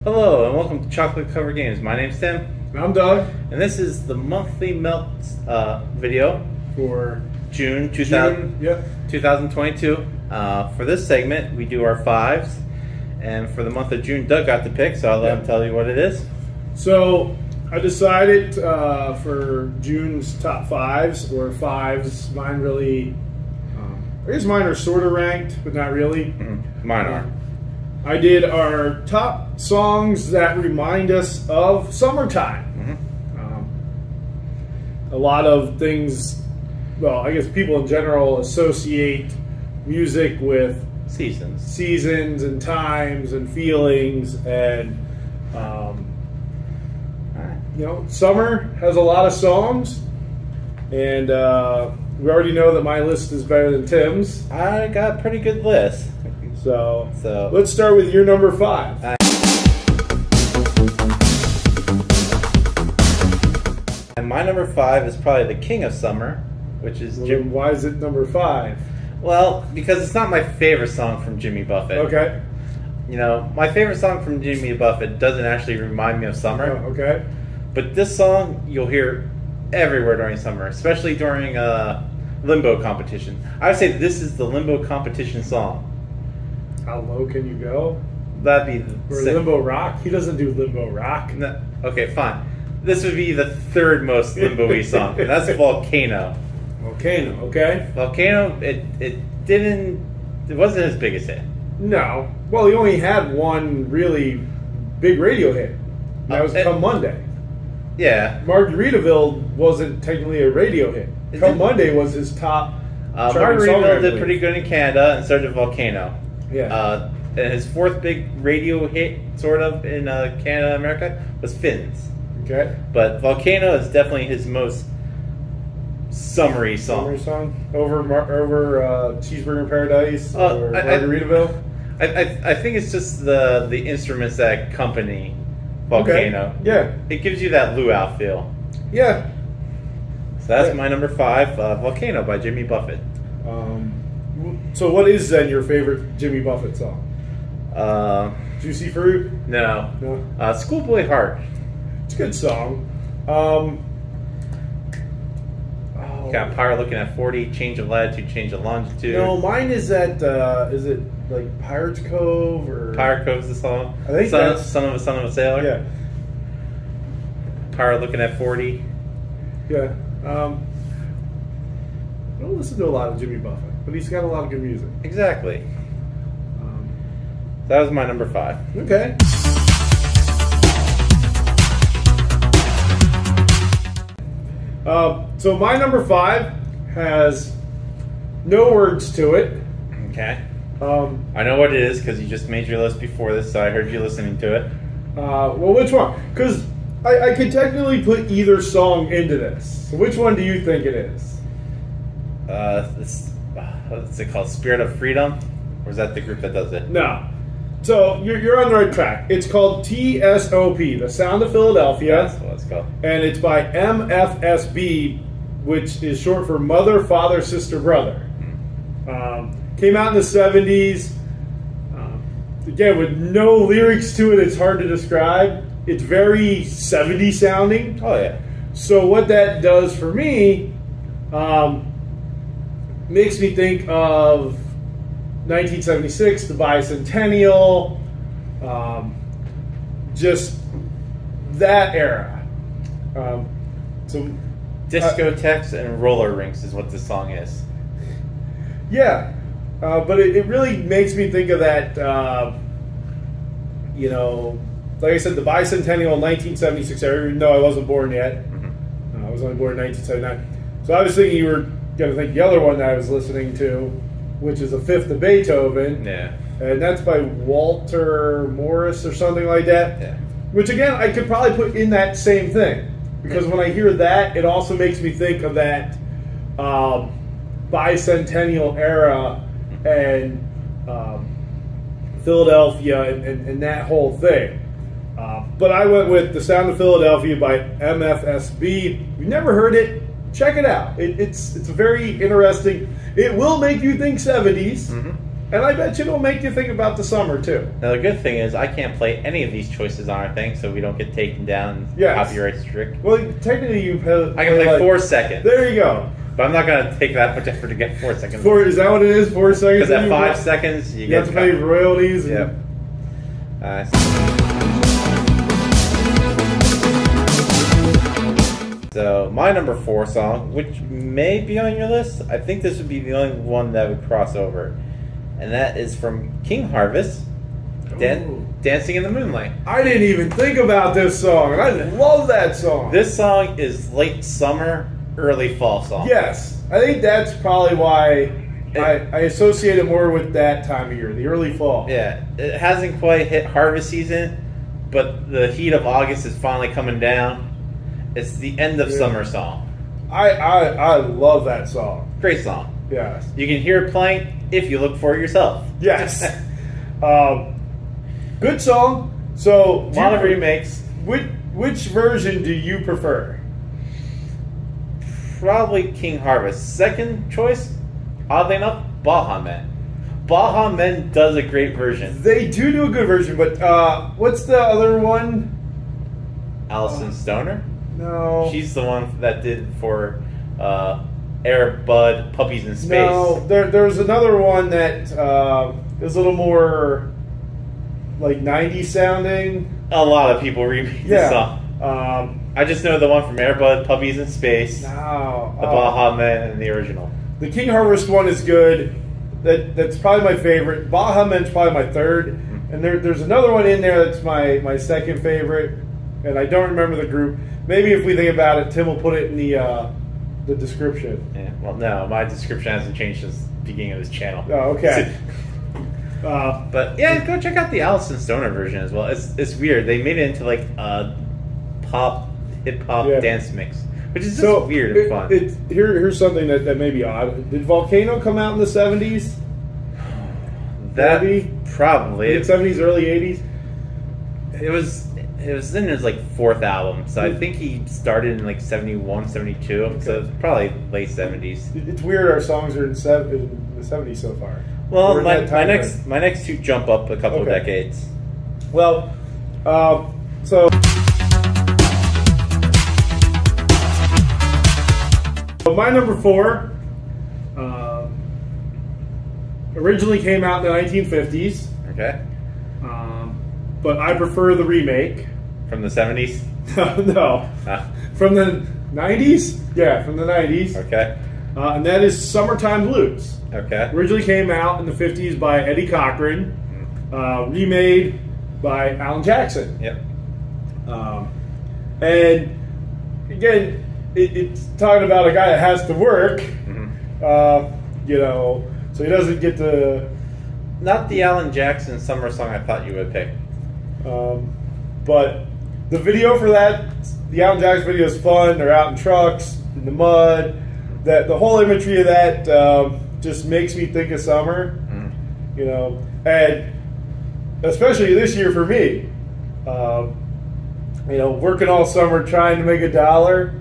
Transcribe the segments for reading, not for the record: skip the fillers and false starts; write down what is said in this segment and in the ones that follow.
Hello and welcome to Chocolate Cover Games. My name's Tim. I'm Doug. And this is the monthly melt video For June 2022. For this segment, we do our fives. And for the month of June, Doug got the pick, so I'll let him tell you what it is. So I decided for June's top fives or fives. Mine really, I guess mine are sort of ranked, but not really. Mine are. I did our top songs that remind us of summertime. A lot of things, well, I guess people in general associate music with seasons and times and feelings, and you know, summer has a lot of songs, and we already know that my list is better than Tim's. I got a pretty good list. So let's start with your number five. And my number five is probably the king of summer, which is Then why is it number five? Well, because it's not my favorite song from Jimmy Buffett. Okay. You know, my favorite song from Jimmy Buffett doesn't actually remind me of summer. Oh, okay. But this song you'll hear everywhere during summer, especially during limbo competition. I would say this is the limbo competition song. How low can you go? That'd be Or limbo rock? He doesn't do limbo rock. No, okay, fine. This would be the third most limbo-y song. And that's Volcano. Volcano, okay. Volcano, it wasn't his biggest hit. No. Well, he only had one really big radio hit. That was Come Monday. Yeah. Margaritaville wasn't technically a radio hit. Come Monday was his top. Margaritaville did pretty good in Canada, and so did Volcano. Yeah. And his fourth big radio hit, sort of, in Canada and America was Fins. Okay. But Volcano is definitely his most summery song. Summery song? Over Cheeseburger in Paradise or Margaritaville? I think it's just the instruments that accompany Volcano. Okay. Yeah. It gives you that luau feel. Yeah. So that's my number five, Volcano by Jimmy Buffett. So what is then your favorite Jimmy Buffett song? Juicy Fruit? No. No. Schoolboy Heart. It's a good song. Got Pirate Looking at 40, Change of Latitude, Change of Longitude. No, mine is that, is it like Pirates Cove or... Pirate Cove's the song. I think Son of a Sailor. Yeah. Pirate Looking at 40. Yeah. I don't listen to a lot of Jimmy Buffett, but he's got a lot of good music. Exactly. That was my number five. Okay. So my number five has no words to it. Okay. I know what it is because you just made your list before this, so I heard you listening to it. Well, which one? Because I could technically put either song into this. So which one do you think it is? What's it called? Spirit of Freedom? Or is that the group that does it? No. So you're on the right track. It's called T.S.O.P, The Sound of Philadelphia. That's what it's called. And it's by MFSB, which is short for Mother, Father, Sister, Brother. Came out in the 70s. Again, with no lyrics to it, it's hard to describe. It's very 70s sounding. Oh, yeah. So what that does for me makes me think of 1976, the bicentennial, just that era. Discotheques and roller rinks is what this song is. Yeah, but it really makes me think of that, you know, like I said, the bicentennial 1976 era, even though I wasn't born yet. I was only born in 1979. So I was thinking you were going to think the other one that I was listening to, which is a Fifth of Beethoven. Yeah. And that's by Walter Morris or something like that. Yeah. Which, again, I could probably put in that same thing. Because when I hear that, it also makes me think of that bicentennial era and Philadelphia and that whole thing. But I went with The Sound of Philadelphia by MFSB. If you've never heard it, check it out. It's very interesting. It will make you think 70s, And I bet you it'll make you think about the summer, too. Now, the good thing is I can't play any of these choices on our thing, so we don't get taken down Yes. copyright strict. Well, technically you play... I can play 4 seconds. There you go. But I'm not going to take that much effort to get 4 seconds. Is that what it is? 4 seconds? Because at 5 seconds, you have get to pay royalties. Yep. So, my number 4 song, which may be on your list, I think this would be the only one that would cross over. And that is from King Harvest, Dancing in the Moonlight. I didn't even think about this song, and I love that song. This song is late summer, early fall song. Yes. I think that's probably why I associate it more with that time of year, the early fall. Yeah. It hasn't quite hit harvest season, but the heat of August is finally coming down. It's the end of summer song. I love that song. Great song. Yes. You can hear it playing if you look for it yourself. Yes. Good song. So, A lot of remakes. Which version do you prefer? Probably King Harvest. Second choice, oddly enough, Baha Men. Baha Men does a great version. They do a good version, but what's the other one? Allison Stoner? No. She's the one that did for Air Bud Puppies in Space. No, there's another one that is a little more like 90s sounding. A lot of people remake this song. I just know the one from Air Bud Puppies in Space, the Baha Men, and the original. The King Harvest one is good. That's probably my favorite. Baha Men's probably my third. And there's another one in there that's my second favorite. And I don't remember the group. Maybe if we think about it, Tim will put it in the description. Yeah. Well, no, my description hasn't changed since the beginning of this channel. Oh, okay. But yeah, go check out the Allison Stoner version as well. It's weird. They made it into like a pop, hip hop dance mix, which is just weird and fun. Here's something that may be odd. Did Volcano come out in the 70s? That probably late 70s, early 80s. It was in his like 4th album, so I think he started in like 71, 72, so it's probably late 70s. It's weird our songs are in the 70s so far. Well, my next 2 jump up a couple of decades. Well, so my number 4 originally came out in the 1950s. Okay. But I prefer the remake. From the 70s? No. From the 90s? Yeah, from the 90s. Okay. And that is Summertime Blues. Okay. Originally came out in the 50s by Eddie Cochran. Remade by Alan Jackson. Yep. And again, it's talking about a guy that has to work. So he doesn't get to... Not the Alan Jackson summer song I thought you would pick. But the video for that, the Alan Jackson video is fun. They're out in trucks, in the mud. The whole imagery of that just makes me think of summer. And especially this year for me. Working all summer trying to make $1.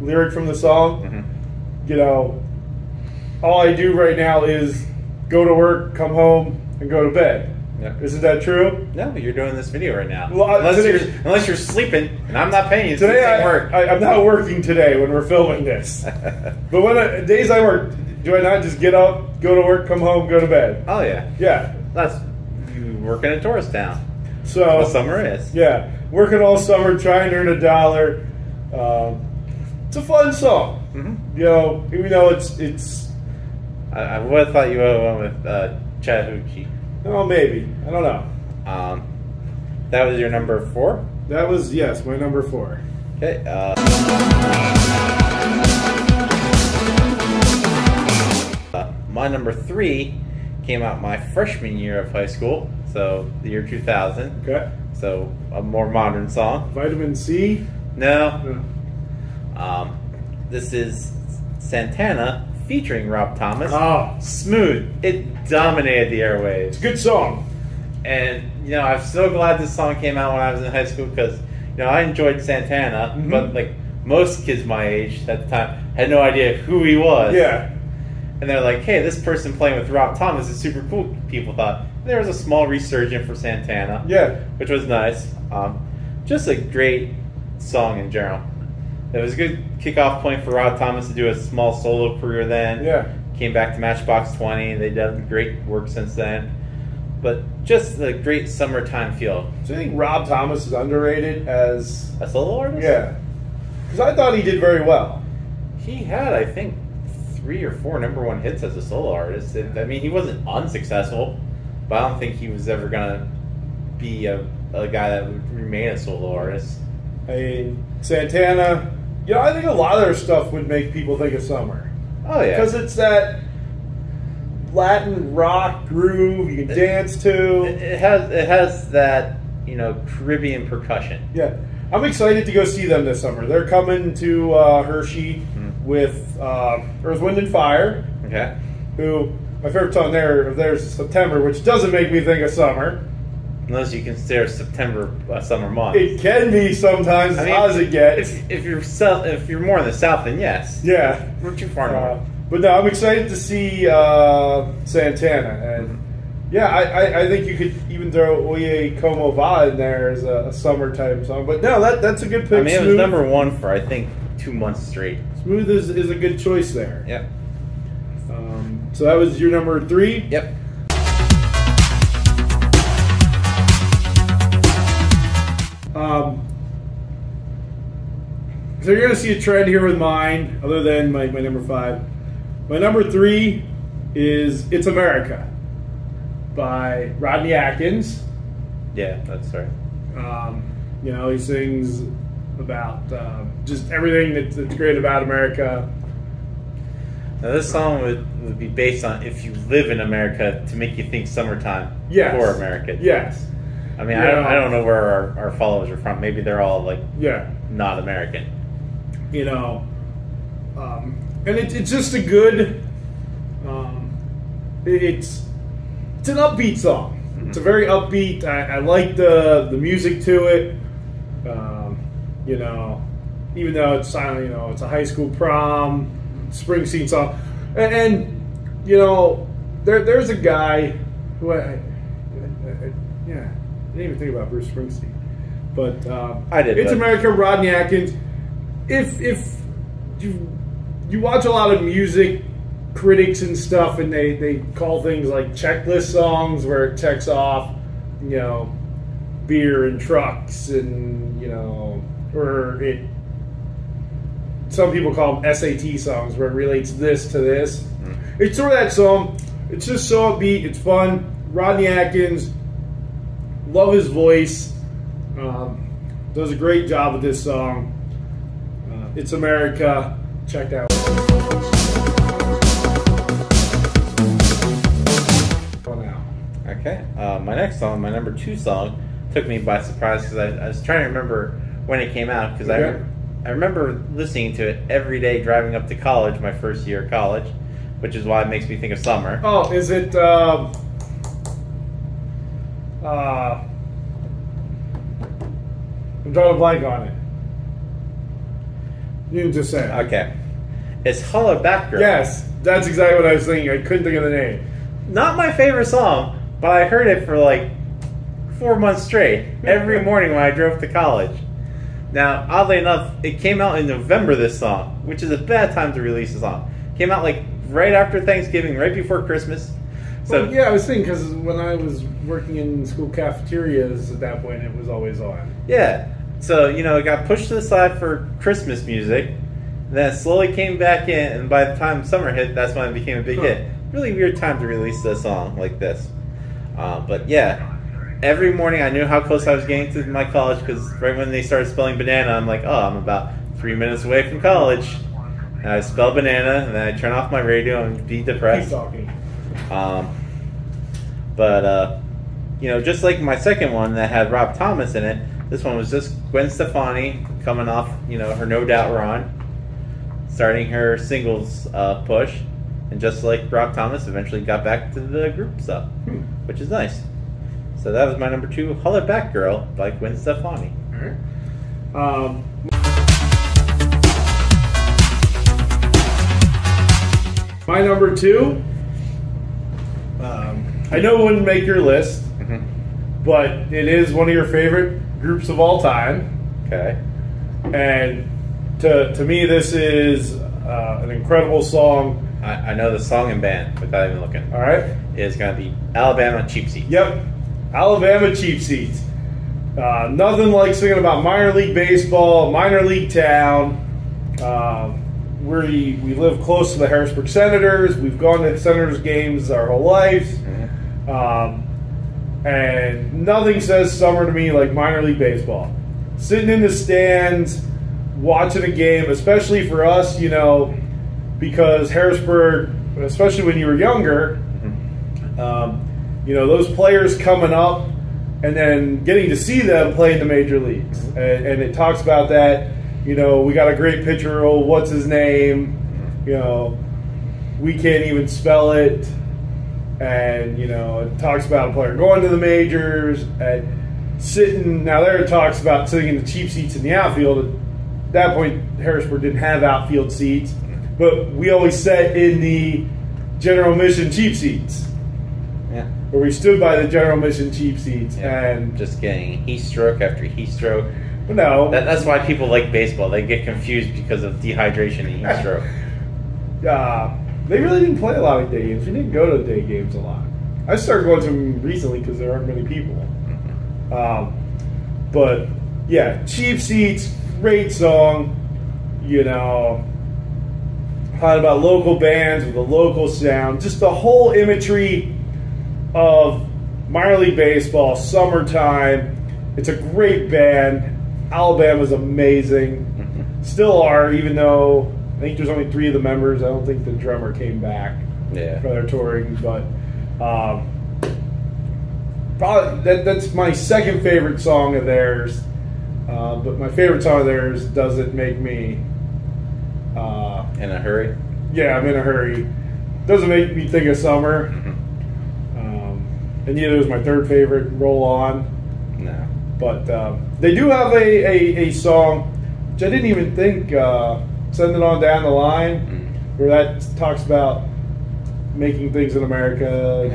Lyric from the song. All I do right now is go to work, come home, and go to bed. Yeah. Isn't that true? No, you're doing this video right now. Well, unless you're sleeping, and I'm not paying you. Today work. I'm not working today when we're filming this. But when days I work, do I not just get up, go to work, come home, go to bed? Oh yeah. Yeah. That's you working in a tourist town. So the summer is. Yeah, working all summer trying to earn $1. It's a fun song. Even though it's. I would have thought you would have went with Chattahoochee. Oh, maybe. I don't know. That was your number 4? That was, yes, my number 4. Okay. My number 3 came out my freshman year of high school, so the year 2000. Okay. So a more modern song. Vitamin C? No. This is Santana featuring Rob Thomas. Oh. Smooth. It dominated the airwaves. It's a good song. And, I'm so glad this song came out when I was in high school because, I enjoyed Santana, but, like, most kids my age at the time had no idea who he was. Yeah. and they're like, hey, this person playing with Rob Thomas is super cool, people thought. There was a small resurgence for Santana. Yeah. Which was nice. Just a great song in general. It was a good kickoff point for Rob Thomas to do a small solo career then. Yeah. Came back to Matchbox 20. They've done great work since then. But just a great summertime feel. So you think Rob Thomas is underrated as a solo artist? Yeah. Because I thought he did very well. He had, I think, 3 or 4 #1 hits as a solo artist. I mean, he wasn't unsuccessful, but I don't think he was ever going to be a guy that would remain a solo artist. I mean, Santana, I think a lot of their stuff would make people think of summer. Oh, yeah. Because it's that Latin rock groove you can dance to. It has that, Caribbean percussion. Yeah. I'm excited to go see them this summer. They're coming to Hershey with Earth, Wind, and Fire. Okay. Who, my favorite song of theirs is September, which doesn't make me think of summer. Unless you consider September a summer month. It can be sometimes, as hot as it gets. If you're more in the south, then yes. Yeah. We're too far north. But no, I'm excited to see Santana. And yeah, I think you could even throw Oye Como Va in there as a summer type song. But no, that's a good pick. I mean, it was #1 for, I think, 2 months straight. Smooth is a good choice there. Yep. So that was your number 3? Yep. So you're going to see a trend here with mine, other than my number 5. My number 3 is It's America by Rodney Atkins. Yeah, that's right. He sings about just everything that's great about America. Now, this song would be based on if you live in America to make you think summertime for America. Yes. I mean, I don't know where our followers are from. Maybe they're all not American. And it's just a good. It's an upbeat song. Mm-hmm. It's a very upbeat. I like the music to it. Even though it's it's a high school prom, Springsteen song, and there's a guy who I didn't even think about Bruce Springsteen, but I did. It's America, Rodney Atkins. If you watch a lot of music critics and stuff, and they call things like checklist songs where it checks off, beer and trucks, and or it. Some people call them SAT songs where it relates this to this. Mm-hmm. It's sort of that song. It's just so upbeat. It's fun. Rodney Atkins. Love his voice. Does a great job with this song. It's America. Check that out. Okay. My next song, my number 2 song, took me by surprise because I was trying to remember when it came out because I remember listening to it every day driving up to college, my first year of college, which is why it makes me think of summer. Oh, is it... I'm drawing a blank on it. You can just say it. Okay. It's Holla Back Girl. Yes, that's exactly what I was thinking. I couldn't think of the name. Not my favorite song, but I heard it for like 4 months straight, every morning when I drove to college. Now, oddly enough, it came out in November, this song, which is a bad time to release a song. It came out like right after Thanksgiving, right before Christmas. So well, yeah, I was thinking because when I was working in school cafeterias at that point, it was always on. Yeah. So, it got pushed to the side for Christmas music. Then it slowly came back in, and by the time summer hit, that's when it became a big hit. Really weird time to release a song like this. But yeah, every morning I knew how close I was getting to my college because right when they started spelling banana, I'm like, oh, I'm about 3 minutes away from college. And I spell banana, and then I turn off my radio and be depressed. Keep talking. Just like my second one that had Rob Thomas in it, this one was just Gwen Stefani coming off, her No Doubt run, starting her singles push, and just like Rob Thomas, eventually got back to the group stuff, which is nice. So that was my number 2, Holla Back Girl by Gwen Stefani. All right. My number 2. I know it wouldn't make your list, but it is one of your favorite groups of all time. Okay. And to me, this is an incredible song. I know the song and band without even looking. All right. It's going to be Alabama Cheap Seats. Yep. Alabama Cheap Seats. Nothing like singing about minor league baseball, minor league town. We live close to the Harrisburg Senators. We've gone to Senators games our whole lives. And nothing says summer to me like minor league baseball. Sitting in the stands, watching a game, especially for us, because Harrisburg, especially when you were younger, those players coming up and then getting to see them play in the major leagues. And it talks about that. We got a great pitcher, what's his name? We can't even spell it. And, it talks about a player going to the majors and sitting. Now, there it talks about sitting in the cheap seats in the outfield. At that point, Harrisburg didn't have outfield seats. But we always sat in the general admission cheap seats. Yeah. Where we stood by the general admission cheap seats. Yeah. And just getting heat stroke after heat stroke. No. That's why people like baseball. They get confused because of dehydration and heat stroke. They really didn't play a lot of day games. We didn't go to day games a lot. I started going to them recently because there aren't many people. But, yeah, cheap seats, great song. Talking about local bands with a local sound. Just the whole imagery of minor league baseball, summertime. It's a great band. Alabama's amazing. Still are, even though I think there's only 3 of the members. I don't think the drummer came back for their touring. But probably that's my second favorite song of theirs. But my favorite song of theirs, Doesn't Make Me... in a hurry? Yeah, I'm in a hurry. Doesn't make me think of summer. And neither is my third favorite, Roll On. No. But they do have a song, which I didn't even think, Send It On Down the Line, where that talks about making things in America.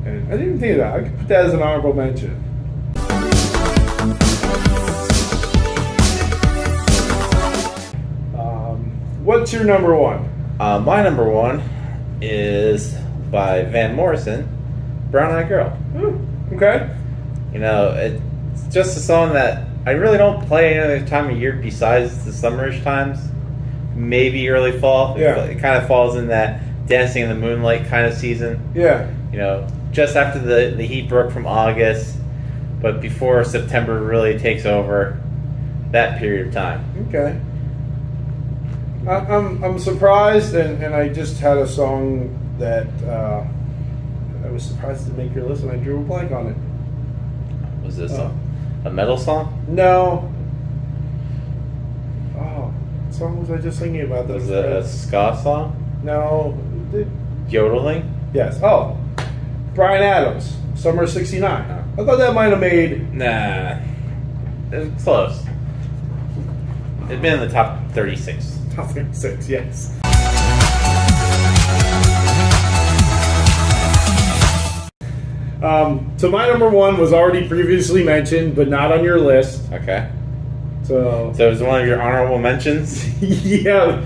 And I didn't even think of that. I could put that as an honorable mention. What's your number 1? My number 1 is by Van Morrison, Brown Eyed Girl. Okay. It's just a song that I really don't play any other time of year besides the summerish times. Maybe early fall. Yeah. It kind of falls in that Dancing in the Moonlight kind of season. Yeah. Just after the heat broke from August, but before September really takes over, that period of time. Okay. I'm surprised, and I just had a song that I was surprised to make your list, and I drew a blank on it. Was this a metal song? No. Oh, what song was I just thinking about? Was it a ska song? No. Yodeling? Yes. Oh, Bryan Adams, Summer of '69. I thought that might have made... Nah. It was close. It'd been in the top 36. Top 36, yes. So my number 1 was already previously mentioned, but not on your list. Okay. So it was one of your honorable mentions? Yeah.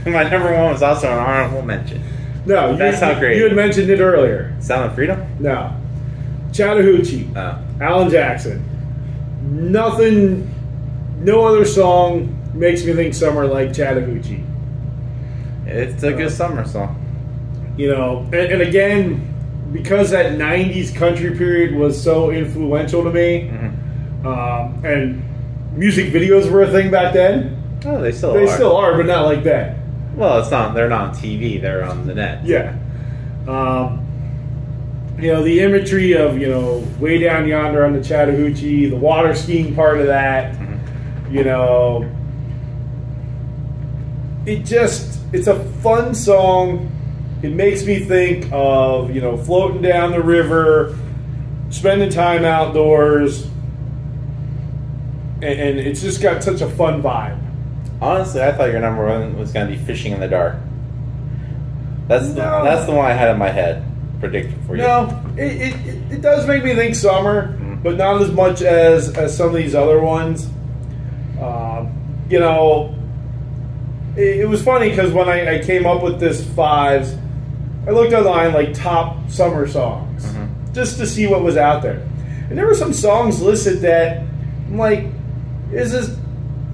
My number 1 was also an honorable mention. No, that's not great. You had mentioned it earlier. Sound of Freedom? No. Chattahoochee. Oh. Alan Jackson. Nothing, no other song makes me think summer like Chattahoochee. It's a good summer song. And again, because that 90s country period was so influential to me, and music videos were a thing back then. Oh, they still are, but not like that. Well, they're not on TV, they're on the net. Yeah. The imagery of, way down yonder on the Chattahoochee, the water skiing part of that, it's a fun song. It makes me think of, floating down the river, spending time outdoors, and it's just got such a fun vibe. Honestly, I thought your number 1 was going to be Fishing in the Dark. That's the one I had in my head predicted for you. No, it does make me think summer, but not as much as some of these other ones. You know, it was funny because when I came up with this 5s, I looked online like top summer songs just to see what was out there, and there were some songs listed that I'm like, is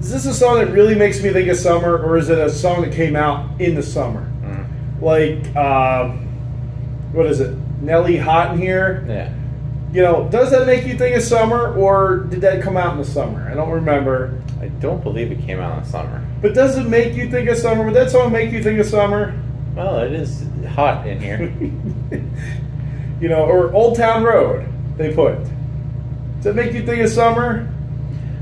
this a song that really makes me think of summer, or is it a song that came out in the summer? Like, what is it? Nelly Hot in Here? Yeah. You know, does that make you think of summer, or did that come out in the summer? I don't remember. I don't believe it came out in the summer. But does it make you think of summer? Would that song make you think of summer? Well, it is hot in here. You know, or Old Town Road, they put. Does that make you think of summer?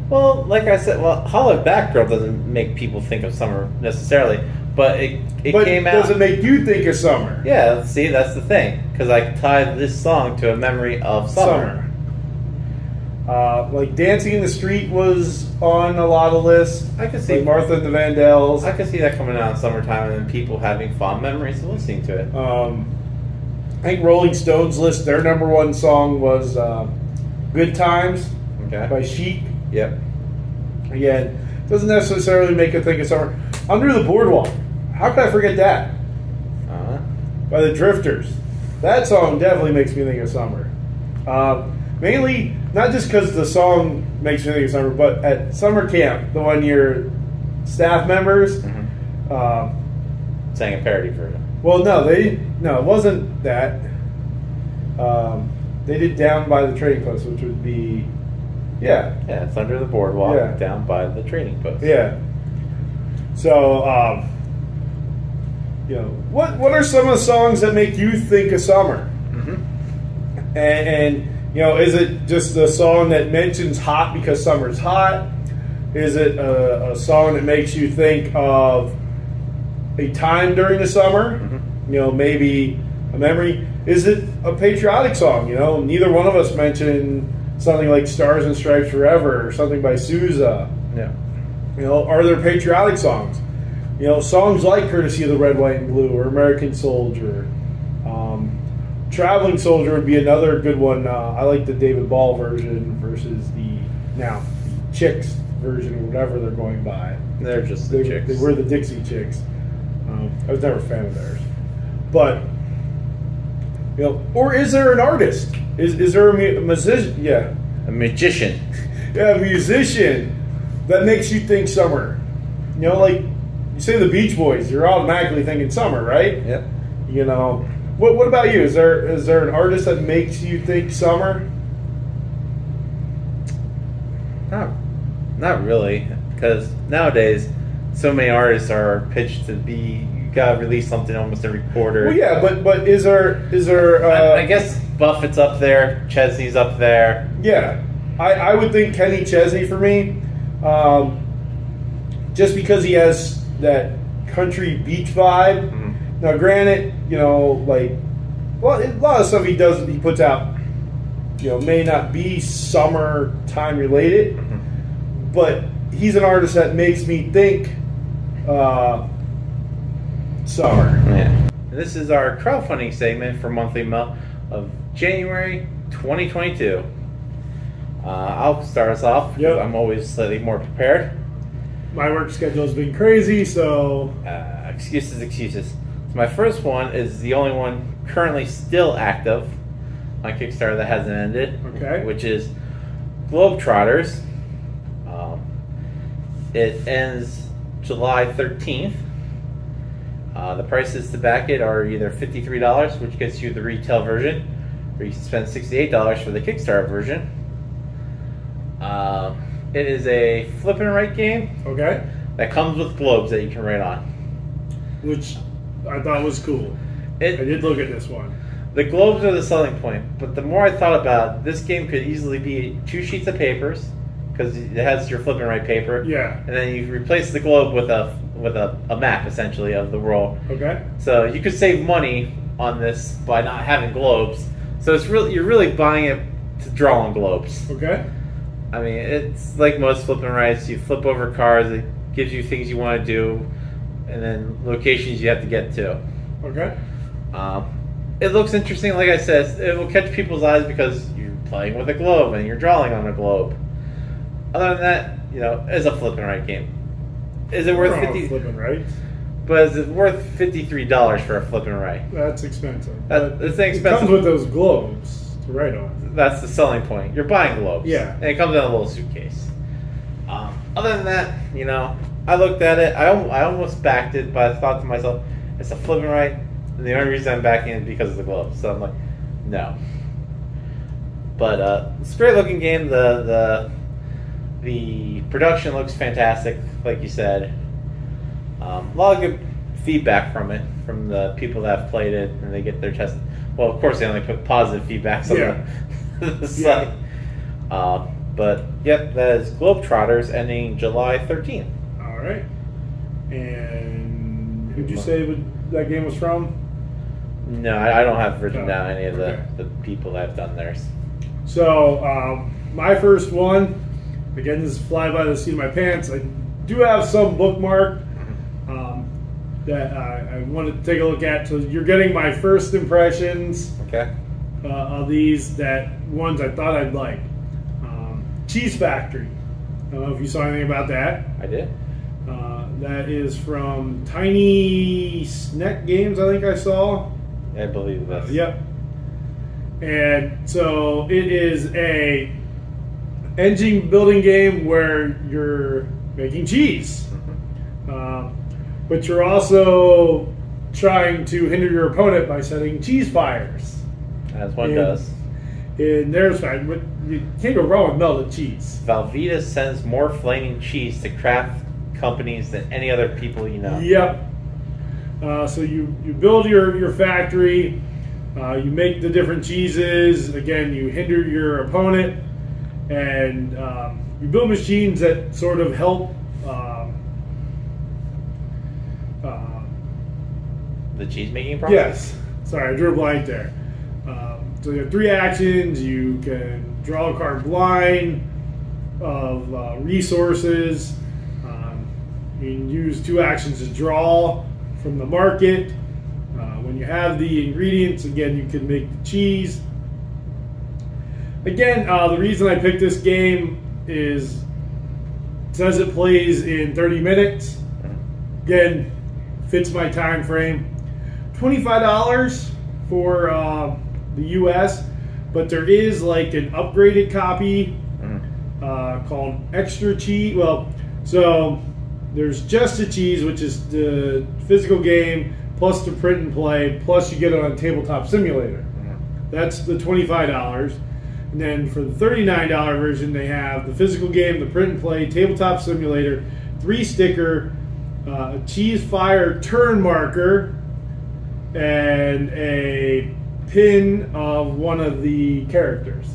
Well, like I said, Hollow Back Girl doesn't make people think of summer necessarily, but it came out. Does it make you think of summer? Yeah, see, that's the thing, because I tied this song to a memory of summer. Like Dancing in the Street was on a lot of lists. I could see like Martha and the Vandells. I could see that coming out in summertime and then people having fond memories of listening to it. I think Rolling Stones list, their number one song was Good Times by Chic. Yep. Again, doesn't necessarily make you think of summer. Under the Boardwalk. How could I forget that? By the Drifters. That song definitely makes me think of summer. Mainly, not just because the song makes me think of summer, but at summer camp, the one year staff members sang a parody version. Well, no, it wasn't that. They did Down by the Trading Post, which would be, yeah, it's Under the Boardwalk, Down by the Trading Post. Yeah. So, you know, what are some of the songs that make you think of summer? And you know, is it just a song that mentions hot because summer's hot? Is it a song that makes you think of a time during the summer? You know, maybe a memory. Is it a patriotic song? You know, neither one of us mentioned something like Stars and Stripes Forever or something by Sousa. Yeah. You know, are there patriotic songs? You know, songs like Courtesy of the Red, White, and Blue or American Soldier. Traveling Soldier would be another good one. I like the David Ball version versus the Chicks version or whatever they're going by. They're just the Chicks. They were the Dixie Chicks. I was never a fan of theirs. But, you know, or is there an artist? Is there a musician? Yeah. A magician. Yeah, a musician that makes you think summer. You know, like you say the Beach Boys, you're automatically thinking summer, right? Yep. You know, what about you? Is there an artist that makes you think summer? Not really, because nowadays so many artists are pitched to be, you gotta release something almost every quarter. Well, yeah, but is there? I guess Buffett's up there, Chesney's up there. Yeah, I would think Kenny Chesney for me, just because he has that country beach vibe. Now, granted, you know, like, well, a lot of stuff he puts out, you know, may not be summertime related, but he's an artist that makes me think summer. Yeah. This is our crowdfunding segment for Monthly Mo of January 2022. I'll start us off. Yep. I'm always slightly more prepared. My work schedule's been crazy, so... Excuses. So my first one is the only one currently still active on Kickstarter that hasn't ended. Okay. Which is Globetrotters. It ends July 13th. The prices to back it are either $53, which gets you the retail version, or you can spend $68 for the Kickstarter version. It is a flip and write game. Okay. That comes with globes that you can write on. Which I thought was cool. I did look at this one. The globes are the selling point, but the more I thought about it, this game could easily be 2 sheets of papers, because it has your flip and write paper. Yeah. And then you replace the globe with a map, essentially, of the world. Okay. So you could save money on this by not having globes. So you're really buying it to draw on globes. Okay. I mean, it's like most flip and writes. You flip over cards. It gives you things you want to do, and then locations you have to get to. Okay. It looks interesting. Like I said, it will catch people's eyes because you're playing with a globe and you're drawing on a globe. Other than that, it's a flip and write game. Is it worth flip and write? But is it worth $53 for a flip and write? That's expensive. It's expensive. It comes with those globes to write on. That's the selling point. You're buying globes. Yeah. And it comes in a little suitcase. Other than that, I looked at it. I almost backed it, but I thought to myself, it's a flip and write. And the only reason I'm backing it is because of the globes. So I'm like, no. But it's a great looking game. The production looks fantastic, like you said. A lot of good feedback from it, from the people that have played it, and they get their test. Well, of course, they only put positive feedbacks on the site. But, yep, that is Globetrotters ending July 13th. All right. And who'd you say that game was from? No, I don't have written down any of the people that have done theirs. So, my first one, again, this is fly by the seat of my pants. I do have some bookmarked that I wanted to take a look at. So you're getting my first impressions of these, ones I thought I'd like. Cheese Factory. I don't know if you saw anything about that. I did. That is from Tiny Snack Games, I think I saw. I believe that. Yep. And so it is a engine building game where you're making cheese. But you're also trying to hinder your opponent by setting cheese fires. As one does. And there's you can't go wrong with melted cheese. Velveeta sends more flaming cheese to craft companies than any other people you know. Yep. So you build your factory, you make the different cheeses. Again, you hinder your opponent, and you build machines that sort of help the cheese making process? Yes. Sorry, I drew a blank there. So you have 3 actions. You can draw a carte blanche of resources. You can use 2 actions to draw from the market. When you have the ingredients, again, you can make the cheese. Again, the reason I picked this game is it says it plays in 30 minutes. Again, fits my time frame. $25 for the US, but there is like an upgraded copy called Extra Cheese. Well, so there's just the cheese, which is the physical game, plus the print and play, plus you get it on Tabletop Simulator. That's the $25. And then for the $39 version, they have the physical game, the print and play, Tabletop Simulator, 3-sticker, a cheese fire turn marker, and a pin of one of the characters.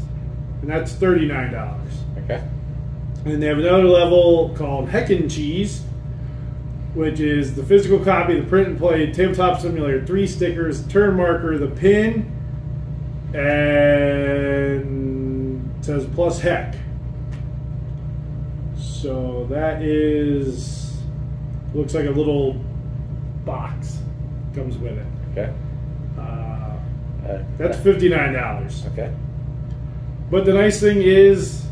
And that's $39. Okay. And they have another level called Heckin' Cheese, which is the physical copy, the print and play, Tabletop Simulator, 3 stickers, turn marker, the pin, and it says plus heck. So that is, looks like a little box comes with it. Okay. That's $59. Okay. But the nice thing is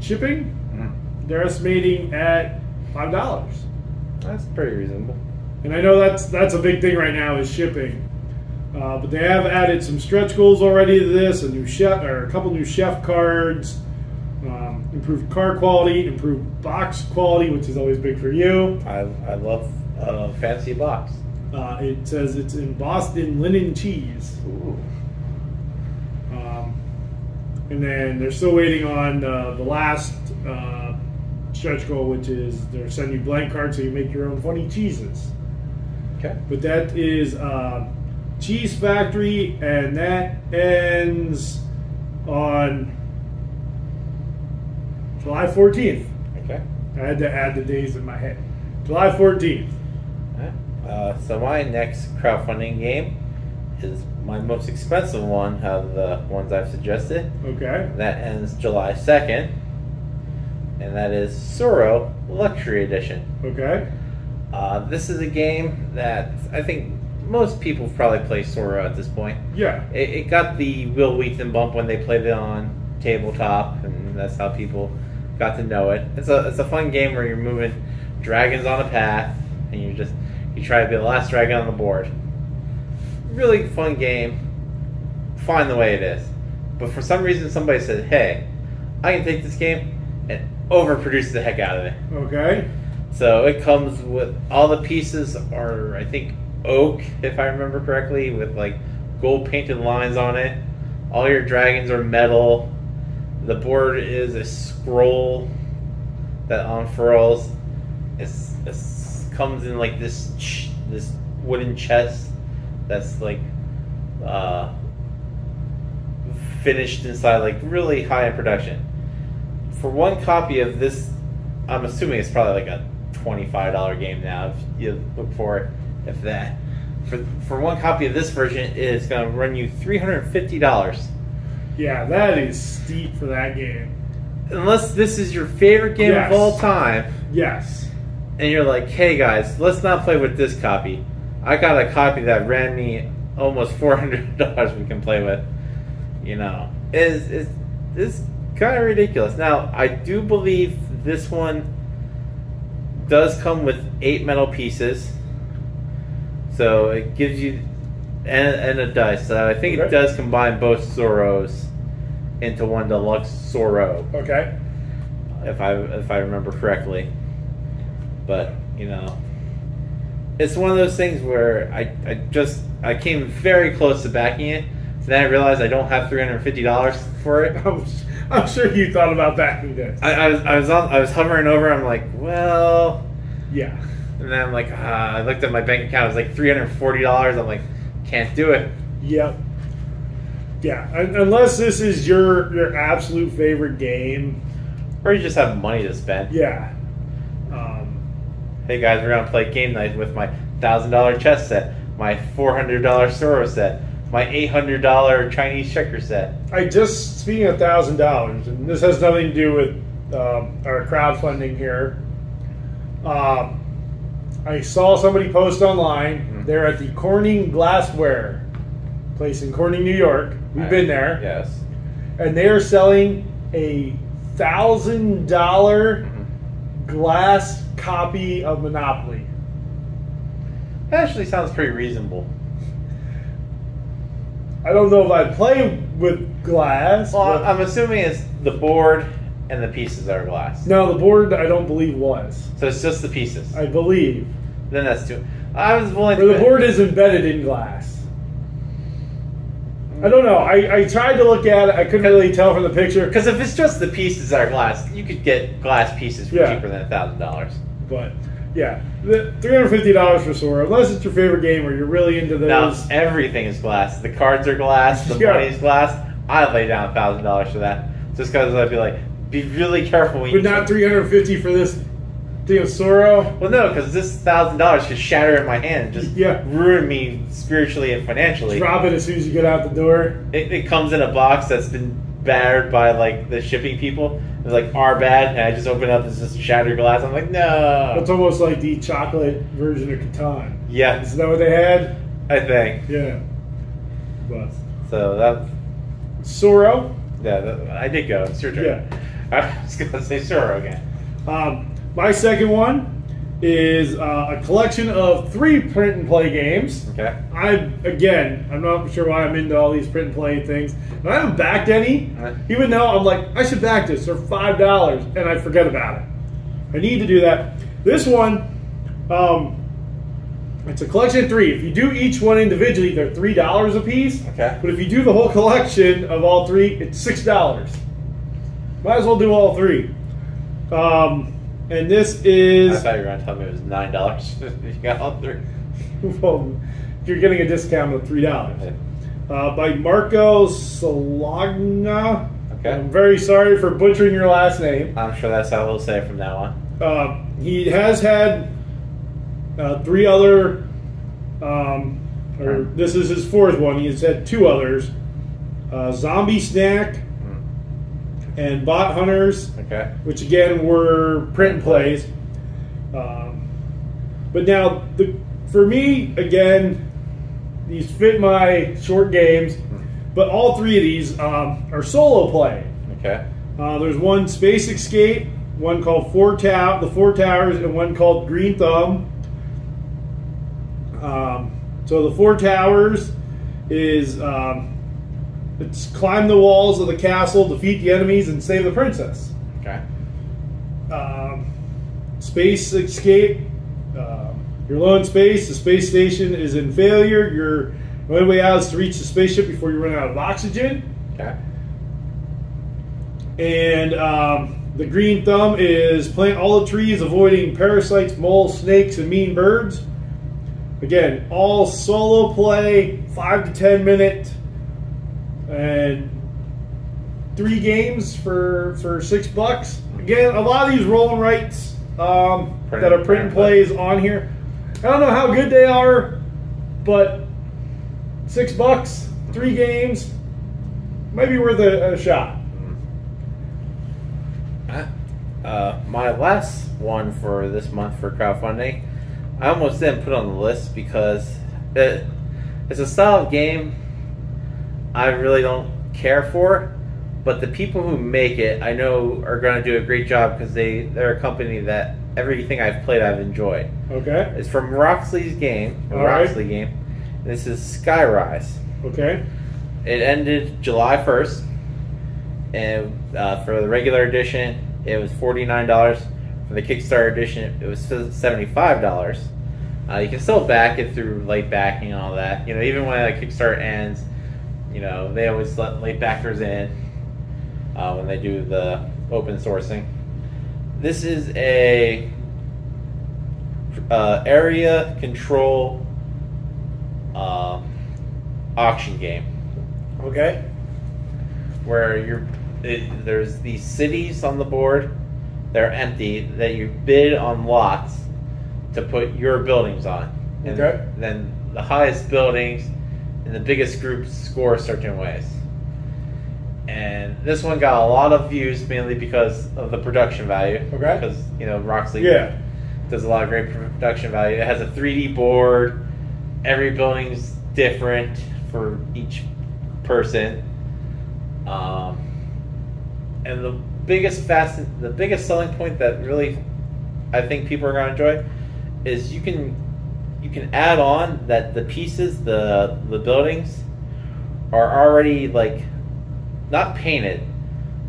shipping. They're estimating at $5. That's pretty reasonable. And I know that's a big thing right now is shipping. But they have added some stretch goals already to this, a couple new chef cards, improved card quality, improved box quality, which is always big for you. I love fancy box. It says it's in Boston linen cheese. Ooh. And then they're still waiting on the last stretch goal, which is they're sending you blank cards so you make your own funny cheeses. Okay. But that is Cheese Factory, and that ends on July 14th. Okay. I had to add the days in my head. July 14th. So my next crowdfunding game is my most expensive one of the ones I've suggested. Okay. That ends July 2nd. And that is Soro Luxury Edition. Okay. This is a game that I think most people probably play Sora at this point. Yeah. It got the Will Wheaton bump when they played it on tabletop, and that's how people got to know it. It's a fun game where you're moving dragons on a path, and you try to be the last dragon on the board. Really fun game. Fine the way it is. But for some reason somebody said, hey, I can take this game and overproduce the heck out of it. Okay. So it comes with all the pieces are, I think, oak, if I remember correctly, with like gold painted lines on it. All your dragons are metal. The board is a scroll that unfurls. It comes in like this wooden chest that's like finished inside, like really high in production. For one copy of this, I'm assuming it's probably like a $25 game now if you look for it, if that. For one copy of this version, it is going to run you $350. Yeah, that is steep for that game. Unless this is your favorite game of all time. Yes. And you're like, hey guys, let's not play with this copy. I got a copy that ran me almost $400 we can play with. You know, it's kind of ridiculous. Now, I do believe this one does come with 8 metal pieces. So it gives you, and a dice. So I think it does combine both Zoros into one deluxe Zoro. Okay. If I remember correctly. But, you know, it's one of those things where I came very close to backing it. So then I realized I don't have $350 for it. I'm sure you thought about backing this. I was hovering over. I'm like, well, yeah. And then I'm like, I looked at my bank account. It was like $340. I'm like, can't do it. Yep. Yeah, unless this is your absolute favorite game, or you just have money to spend. Yeah. Hey guys, we're gonna play game night with my $1,000 chess set, my $400 Soro set, my $800 Chinese checker set. Speaking of $1,000, and this has nothing to do with our crowdfunding here. I saw somebody post online. Mm-hmm. They're at the Corning Glassware place in Corning, New York. We've been there. Yes. And they are selling a $1,000 glass copy of Monopoly. That actually sounds pretty reasonable. I don't know if I'd play with glass. Well, I'm assuming it's the board and the pieces that are glass. No, the board I don't believe was. So it's just the pieces. I believe. Then that's too. I was willing. Or the board is embedded in glass. I don't know. I tried to look at it. I couldn't really tell from the picture. Because if it's just the pieces that are glass, you could get glass pieces for cheaper than $1,000. But yeah, the $350 for Sora. Unless it's your favorite game or you're really into those. Now everything is glass. The cards are glass. The money is glass. I'd lay down $1,000 for that. Just because I'd be like, be really careful when you. But not $350 for this thing of Sora. Well, no, because this $1,000 could shatter in my hand, and just ruin me spiritually and financially. Drop it as soon as you get out the door. It comes in a box that's been battered by like the shipping people. It's like our bad, and I just open it up. It's just shattered glass. I'm like, no. It's almost like the chocolate version of Catan. Yeah, is that what they had? I think. Yeah. But so that Soro. Yeah, I did go. It's your turn. Yeah. I was gonna say Soro again. My second one is a collection of 3 print and play games. Okay. I'm not sure why I'm into all these print and play things. And I haven't backed any, even though I'm like, I should back this. They're $5, and I forget about it. I need to do that. This one, it's a collection of 3. If you do each one individually, they're $3 a piece. Okay. But if you do the whole collection of all 3, it's $6. Might as well do all 3. And this is. I thought you were going to tell me it was $9 if you got all 3. Well, you're getting a discount of $3. Okay. By Marco Solagna. Okay. I'm very sorry for butchering your last name. I'm sure that's how we'll say it from now on. He has had 3 other. This is his 4th one. He has had 2 others. Zombie Snack and Bot Hunters, which again were print and plays. But now, for me, again, these fit my short games, but all three of these are solo play. Okay. There's one Space Escape, one called the Four Towers, and one called Green Thumb. So the Four Towers is it's climb the walls of the castle, defeat the enemies, and save the princess. Okay. Space Escape. You're low in space. The space station is in failure. The only way out is to reach the spaceship before you run out of oxygen. Okay. And the Green Thumb is plant all the trees, avoiding parasites, moles, snakes, and mean birds. Again, all solo play, 5 to 10 minute, and 3 games for $6. Again, a lot of these roll and writes that are print and plays on here. I don't know how good they are, but $6, 3 games, might be worth a shot. My last one for this month for crowdfunding, I almost didn't put on the list because it's a style of game I really don't care for, but the people who make it I know are going to do a great job because they're a company that everything I've played I've enjoyed. Okay. It's from Roxley's game, Roxley game. This is Skyrise. Okay. It ended July 1st, and for the regular edition, it was $49. For the Kickstarter edition, it was $75. You can still back it through late backing and all that. You know, even when a Kickstarter ends, you know, they always let late backers in when they do the open sourcing. This is a area control auction game. Okay. Where there's these cities on the board. They're empty that you bid on lots to put your buildings on. And okay. Then the highest buildings and the biggest groups score certain ways. And this one got a lot of views mainly because of the production value. Okay. Because, you know, Roxley does a lot of great production value. It has a 3D board. Every building's different for each person. And the biggest selling point that really I think people are going to enjoy is you can add on that the pieces, the buildings are already like not painted,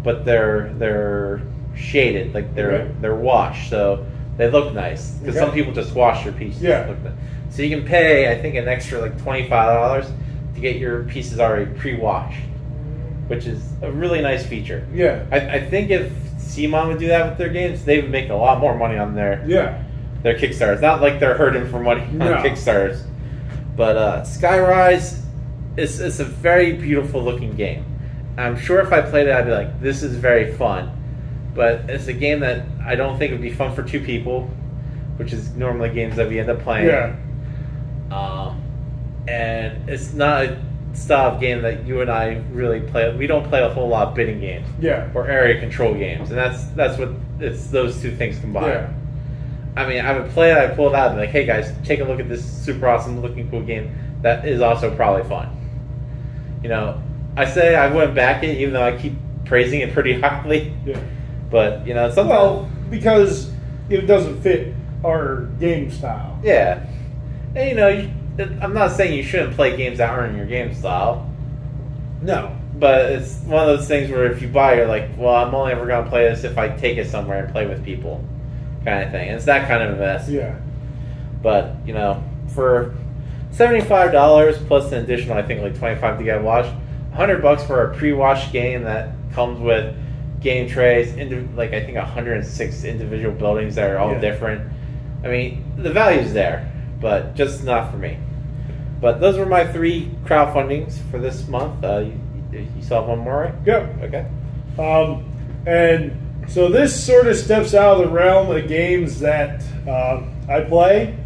but they're shaded, like they're washed, so they look nice. Because some people just wash their pieces. Yeah. So you can pay, I think, an extra like $25 to get your pieces already pre-washed, which is a really nice feature. Yeah. I think if CMON would do that with their games, they would make a lot more money on their Kickstarters. Not like they're hurting for money on Kickstarters. But Skyrise is a very beautiful looking game. I'm sure if I played it, I'd be like, this is very fun. But it's a game that I don't think would be fun for 2 people, which is normally games that we end up playing. Yeah. And it's not a style of game that you and I really play. We don't play a whole lot of bidding games. Yeah. Or area control games. And that's what it's those 2 things combined. Yeah. I mean, I would play it, I pull it out and be like, hey guys, take a look at this super awesome looking cool game that is also probably fun. You know, I say I wouldn't back it even though I keep praising it pretty highly. Yeah. But, you know, sometimes... Well, because it doesn't fit our game style. Yeah. And, you know, I'm not saying you shouldn't play games that aren't in your game style. No. But it's one of those things where if you buy, you're like, well, I'm only ever going to play this if I take it somewhere and play with people. Kind of thing. And it's that kind of investment. Yeah. But, you know, for $75 plus an additional, I think, like $25 to get washed, $100 for a pre-washed game that comes with game trays, like I think 106 individual buildings that are all different. I mean, the value's there, but just not for me. But those were my 3 crowdfundings for this month. You still have one more, right? Yep. Okay. And so this sort of steps out of the realm of games that I play,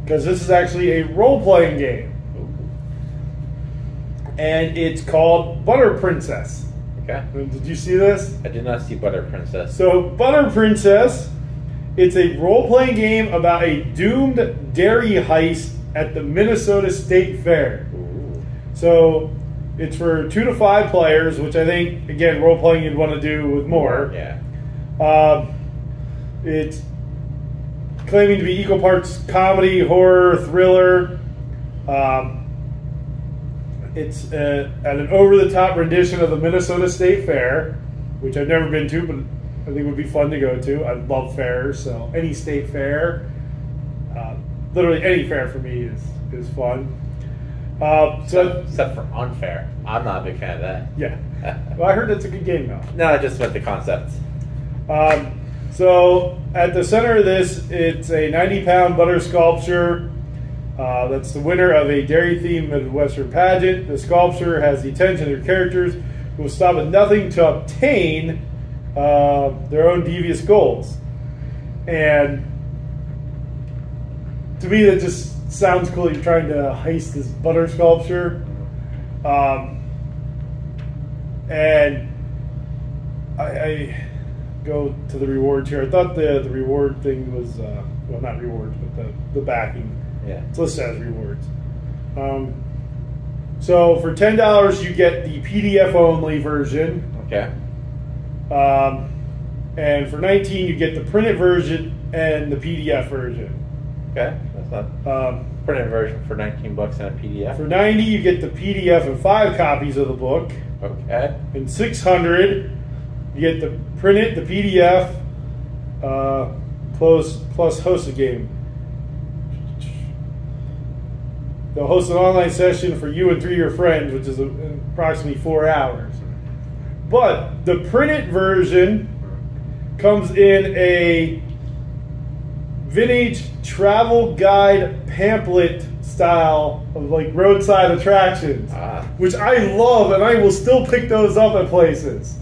because this is actually a role-playing game. And it's called Butter Princess. Okay. Did you see this? I did not see Butter Princess. So Butter Princess, it's a role-playing game about a doomed dairy heist at the Minnesota State Fair. So it's for 2 to 5 players, which I think, again, role-playing you'd want to do with more. Yeah. It's claiming to be equal parts comedy, horror, thriller. It's an over-the-top rendition of the Minnesota State Fair, which I've never been to, but I think would be fun to go to. I love fairs, so any state fair, literally any fair for me is fun. Except for unfair. I'm not a big fan of that. Yeah. Well, I heard it's a good game, though. No, I just went to concepts. So at the center of this, it's a 90-pound butter sculpture. That's the winner of a dairy-themed Midwestern pageant. The sculpture has the attention of their characters who will stop at nothing to obtain their own devious goals. And to me, that just sounds cool. You're trying to heist this butter sculpture. And I go to the rewards here. I thought the reward thing was, well, not rewards, but the backing. Yeah. It's listed as rewards. So for $10, you get the PDF-only version. Okay. And for $19, you get the printed version and the PDF version. Okay. That's not printed version for $19 and a PDF. For $90, you get the PDF and 5 copies of the book. Okay. And $600, you get the printed, the PDF, plus host a game. They'll host an online session for you and 3 of your friends, which is approximately 4 hours. But the printed version comes in a vintage travel guide pamphlet style of like roadside attractions, which I love, and I will still pick those up at places.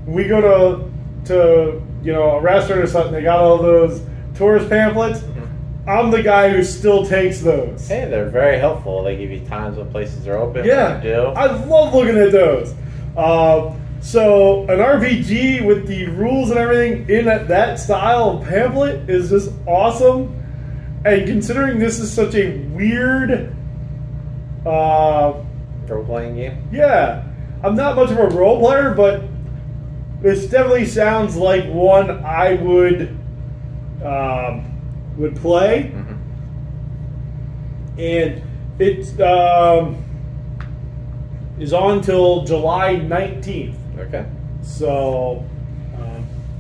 When we go to a restaurant or something, they got all those tourist pamphlets. I'm the guy who still takes those. Hey, they're very helpful. They give you times when places are open. Yeah, what to do. I love looking at those. So an RPG with the rules and everything in that style of pamphlet is just awesome. And considering this is such a weird role-playing game? Yeah. I'm not much of a role player, but this definitely sounds like one I would play. Mm-hmm. And it is on till July 19th. Okay. So,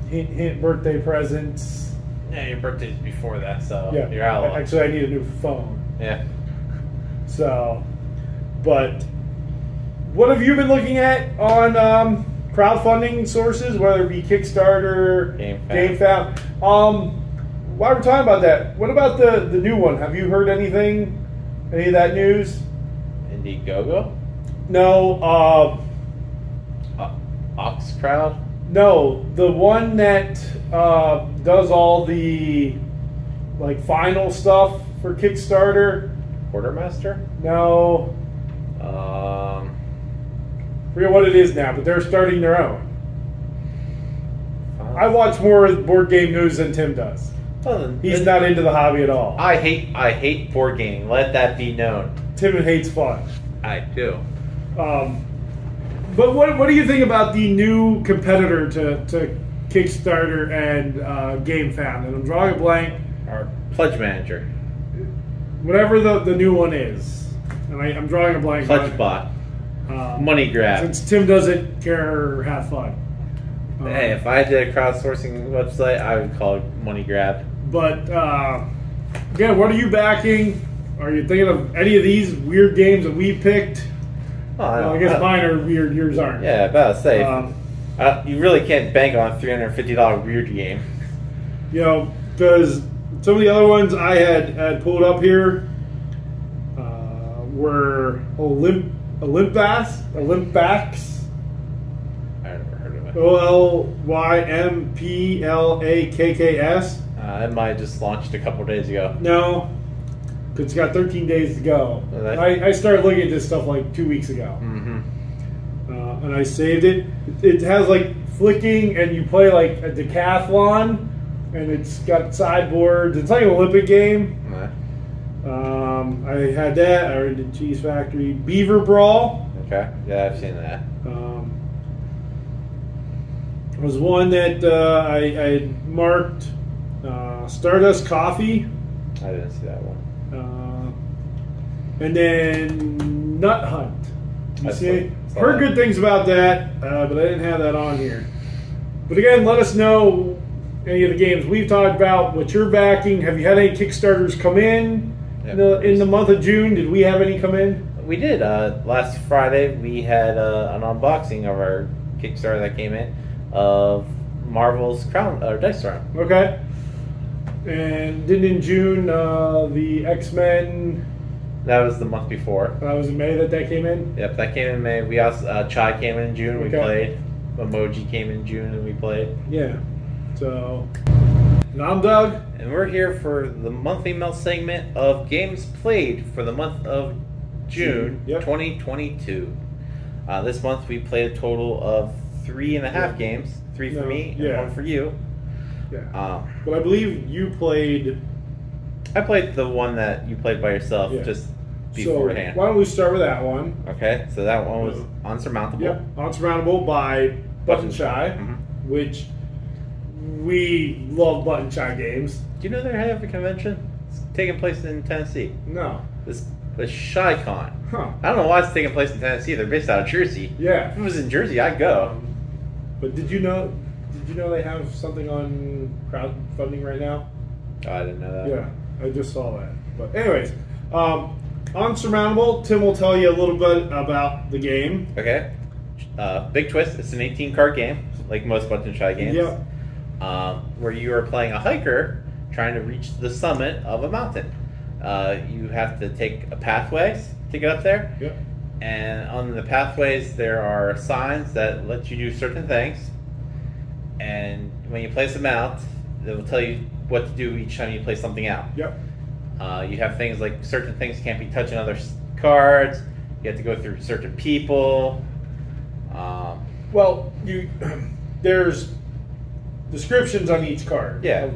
hint birthday presents. Yeah, your birthday's before that, so Yeah. you're out of luck. Actually, I need a new phone. Yeah. So, but what have you been looking at on crowdfunding sources, whether it be Kickstarter, GameFound? While we're talking about that, what about the new one? Have you heard anything? Any of that news? Indiegogo? No. Oxcrowd? No, the one that does all the final stuff for Kickstarter. Quartermaster? No. Forget what it is now, but they're starting their own. I watch more board game news than Tim does. He's not into the hobby at all. I hate board gaming. Let that be known. Tim hates fun. I do. But what do you think about the new competitor to Kickstarter and GameFound? And I'm drawing a blank. Our pledge manager. Whatever the new one is. And I'm drawing a blank. Pledgebot. Money grab. Since Tim doesn't care or have fun. Hey, if I did a crowdsourcing website, I would call it Money Grab. But, again, what are you backing? Are you thinking of any of these weird games that we picked? I guess mine are weird, yours aren't. Yeah, about to say. You really can't bank on a $350 weird game. Because some of the other ones I had pulled up here were Olympics. OLYMPLAKKS. It might have just launched a couple days ago. No, because it's got 13 days to go. Well, I started looking at this stuff 2 weeks ago. Mm-hmm. And I saved it. It has flicking, and you play a decathlon, and it's got sideboards. It's like an Olympic game. Nah. I had that. I already did Cheese Factory. Beaver Brawl. Okay. Yeah, I've seen that. Was one that I had marked Stardust Coffee. I didn't see that one. And then Nut Hunt. You see? that. Heard good things about that, but I didn't have that on here. But again, let us know any of the games we've talked about, what you're backing. Have you had any Kickstarters come in in the month of June? Did we have any come in? We did. Last Friday, we had an unboxing of our Kickstarter that came in of Marvel's Dice Storm. Okay. And then in June, the X-Men. That was the month before. That was in May that came in? Yep, that came in May. We also Chai came in June. We played. Emoji came in June and we played. Yeah. So, and I'm Doug. And we're here for the monthly melt segment of games played for the month of June 2022. This month we played a total of 3.5 games. 3 for me and 1 for you. Yeah. But I believe you played... I played the one that you played by yourself just beforehand. So why don't we start with that one? Okay, so that one was Unsurmountable. Yep, Unsurmountable by Button Shy, which we love Button Shy games. Do you know they're having a convention? It's taking place in Tennessee. No. This Shy-Con. Huh. I don't know why it's taking place in Tennessee. They're based out of Jersey. Yeah. If it was in Jersey, I'd go. But did you know they have something on crowdfunding right now? Oh, I didn't know that. Yeah, I just saw that. But anyways, Unsurmountable, Tim will tell you a little bit about the game. Okay. Big twist, it's an 18-card game, like most Button Shy games. Yep. Where you are playing a hiker trying to reach the summit of a mountain. You have to take pathways to get up there. Yep. And on the pathways, there are signs that let you do certain things. And when you place them out, they will tell you what to do each time you place something out. Yep. You have things like certain things can't be touching other cards. You have to go through certain people. Well, there's descriptions on each card. Yeah.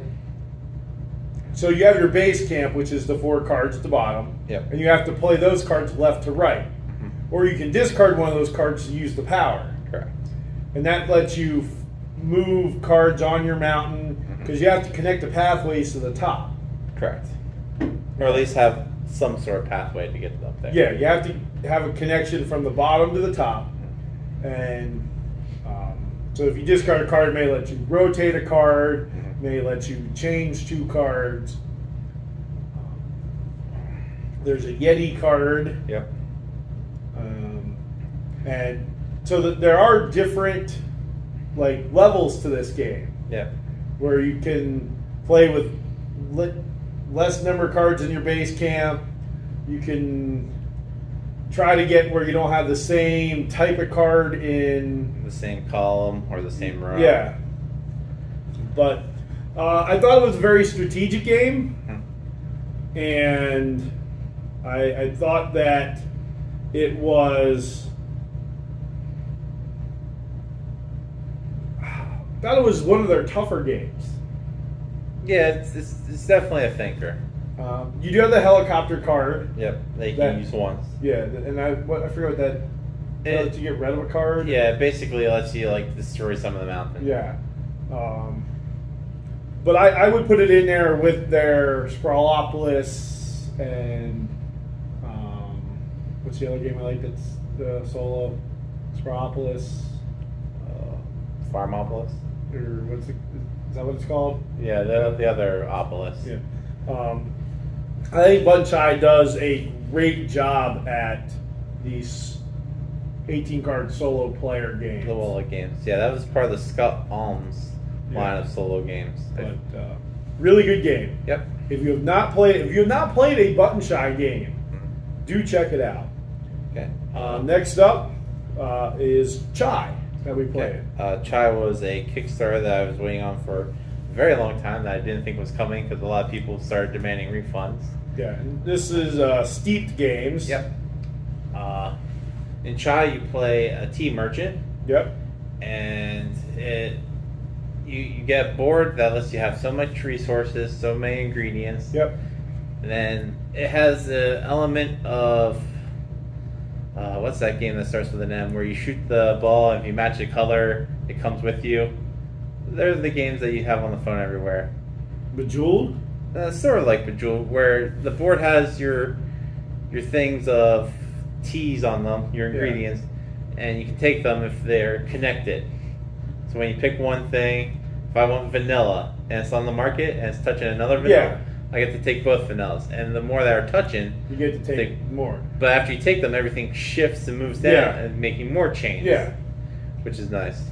So you have your base camp, which is the 4 cards at the bottom. Yep. And you have to play those cards left to right. Or you can discard one of those cards to use the power. Correct. And that lets you move cards on your mountain because you have to connect the pathways to the top. Correct. Or at least have some sort of pathway to get up there. Yeah, you have to have a connection from the bottom to the top. And so if you discard a card, it may let you rotate a card, may let you change 2 cards. There's a Yeti card. Yep. And so there are different levels to this game. Yep. Where you can play with less number of cards in your base camp. You can try to get where you don't have the same type of card in the same column or the same row. Yeah. But I thought it was a very strategic game. And I thought that it was... I thought it was one of their tougher games. Yeah, it's definitely a thinker. You do have the helicopter card. Yep, they can use once. Yeah, and I forget what that lets you get rid of a card. Yeah, basically it lets you destroy some of the mountain. Yeah, but I would put it in there with their Sprawlopolis and what's the other game I like that's the solo Sprawlopolis, Farmopolis, or is that what it's called? Yeah, the other Opolis. Yeah. I think Button Shy does a great job at these 18-card solo player games. The wallet games. Yeah, that was part of the Scott Alms line of solo games. But really good game. Yep. If you have not played a Button Shy game, do check it out. Okay. Next up is Chai that we played. Chai was a Kickstarter that I was waiting on for a very long time that I didn't think was coming because a lot of people started demanding refunds. Yeah, and this is Steeped Games. Yep. In Chai, you play a tea merchant. Yep. And you get a board that lets you have so much resources, so many ingredients. Yep. And then it has the element of what's that game that starts with an M, where you shoot the ball and if you match the color, it comes with you. They're the games that you have on the phone everywhere. Bejeweled? Sort of like Bejeweled, where the board has your things of teas on them, your ingredients, and you can take them if they're connected. So when you pick one thing, if I want vanilla and it's on the market and it's touching another vanilla, I get to take both vanillas. And the more that are touching, you get to take more. But after you take them, everything shifts and moves down and making more chains. Yeah. Which is nice.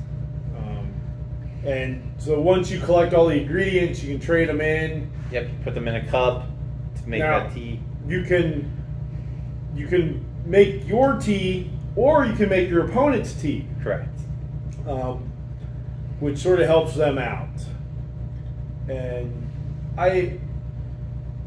And so once you collect all the ingredients, you can trade them in. Yep, you put them in a cup to make that tea. You can make your tea, or you can make your opponent's tea. Correct. Which sort of helps them out. And I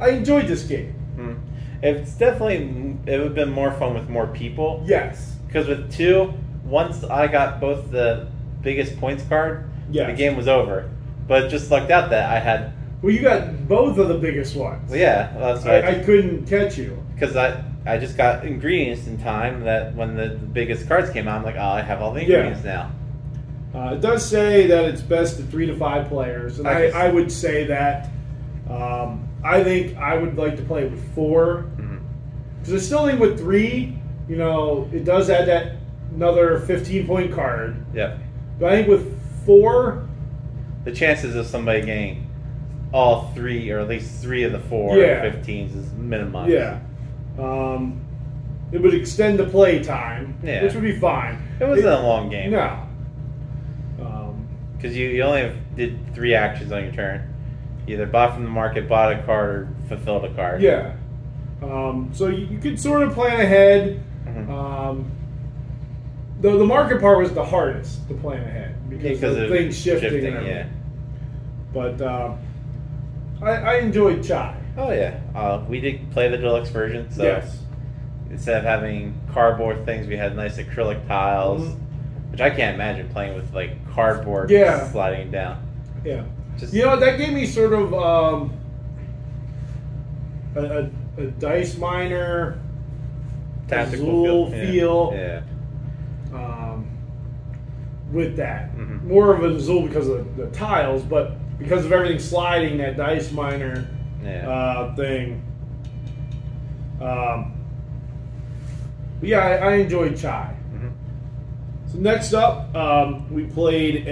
enjoyed this game. It's definitely, it would have been more fun with more people. Yes. Because with two, once I got both the biggest points card, the game was over. But it just lucked out that I had... Well, you got both of the biggest ones. Well, yeah. Well, that's right. I couldn't catch you. Because I just got ingredients in time that when the biggest cards came out, I'm like, oh, I have all the ingredients now. It does say that it's best to 3 to 5 players. And I would say that. I think I would like to play with 4. Because I still think with 3, it does add that another 15-point card. Yep. But I think with 4, the chances of somebody getting all 3 or at least 3 of the 4 15s is minimum. Yeah. It would extend the play time, which would be fine. It wasn't a long game. No. Because you only did 3 actions on your turn. You either bought from the market, bought a card, or fulfilled a card. Yeah. So you could sort of plan ahead. The market part was the hardest to plan ahead because of things shifting and everything. But I enjoyed Chai. Oh yeah, we did play the deluxe version. So instead of having cardboard things, we had nice acrylic tiles, which I can't imagine playing with like cardboard sliding down. Yeah, that gave me sort of a dice miner tactical feel. Yeah. With that, more of a Zool because of the tiles, but because of everything sliding, that dice miner thing. I enjoyed Chai. So next up, we played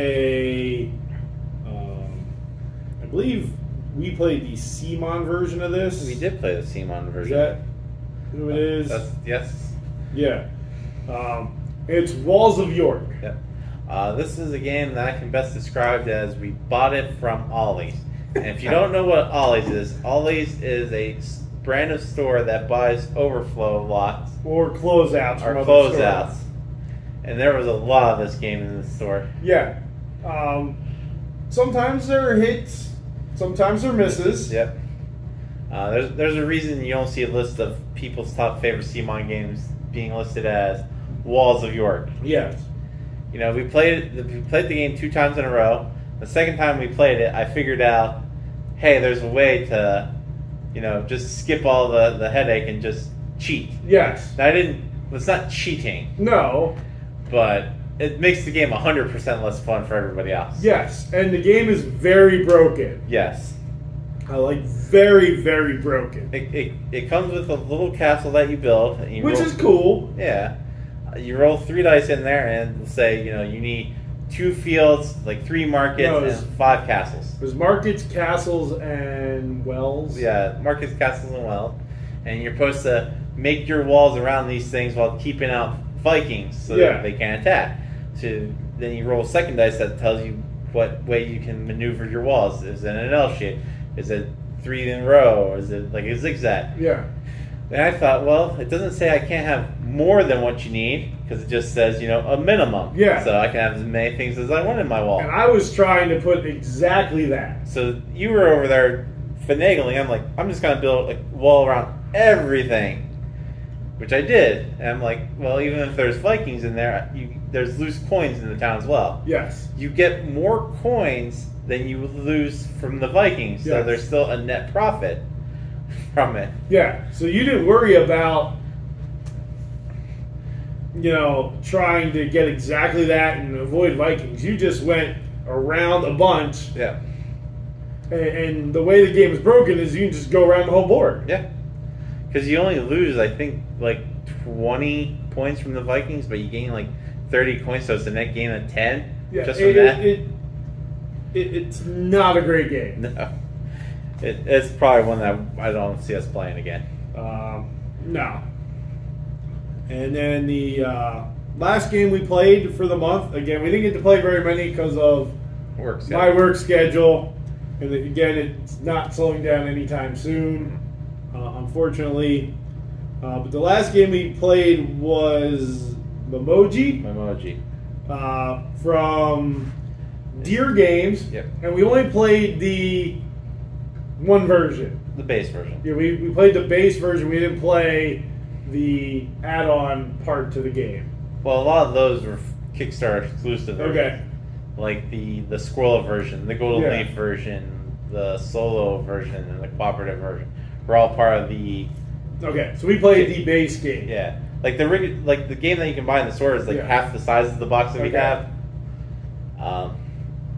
I believe we played the Simon version of this. We did play the Simon version. Is that who it is? Yes. Yeah. It's Walls of York. Yep. This is a game that I can best describe as we bought it from Ollie's. And if you don't know what Ollie's is a brand of store that buys overflow lots. Or closeouts. Or closeouts. And there was a lot of this game in the store. Yeah. Sometimes there are hits, sometimes there are misses. Yep. There's a reason you don't see a list of people's top favorite Simon games being listed as Walls of York. Yes. We played the game 2 times in a row. The second time we played it, I figured out, hey, there's a way to, just skip all the headache and just cheat. Yes. Now, it's not cheating. No. But it makes the game 100% less fun for everybody else. Yes, and the game is very broken. Yes. Very, very broken. It comes with a little castle that you build. And Which is cool. Yeah. You roll 3 dice in there and say, you need 2 fields, like 3 markets, and 5 castles. There's markets, castles, and wells. Yeah, markets, castles, and wells. And you're supposed to make your walls around these things while keeping out Vikings so that they can't attack. So then you roll 2nd dice that tells you what way you can maneuver your walls. Is it an L shape? Is it 3 in a row? Or is it like a zigzag? Yeah. And I thought, well, it doesn't say I can't have more than what you need because it just says, a minimum. Yeah. So I can have as many things as I want in my wall. And I was trying to put exactly that. So you were over there finagling. I'm like, I'm just going to build a wall around everything. Which I did. And I'm like, well, even if there's Vikings in there, there's loose coins in the town as well. Yes. You get more coins than you lose from the Vikings. So there's still a net profit. from it. Yeah, so you didn't worry about, trying to get exactly that and avoid Vikings. You just went around a bunch. Yeah. And the way the game is broken is you can just go around the whole board. Yeah. Because you only lose, I think, like 20 points from the Vikings, but you gain like 30 points, so it's a net gain of 10. Yeah, just from that. It's not a great game. No. It's probably one that I don't see us playing again. No. And then the last game we played for the month, again, we didn't get to play very many because of my work schedule. And again, it's not slowing down anytime soon, unfortunately. But the last game we played was Memoji. From Deer Games. Yep. And we only played the one version. The base version. Yeah, we played the base version. We didn't play the add-on part to the game. Well, a lot of those were Kickstarter exclusive. Okay. Like the Squirrel version, the Golden Leaf version, the solo version, and the cooperative version. We're all part of the... Okay, so we played the base game. Yeah. Like the game that you can buy in the store is like half the size of the box that we have.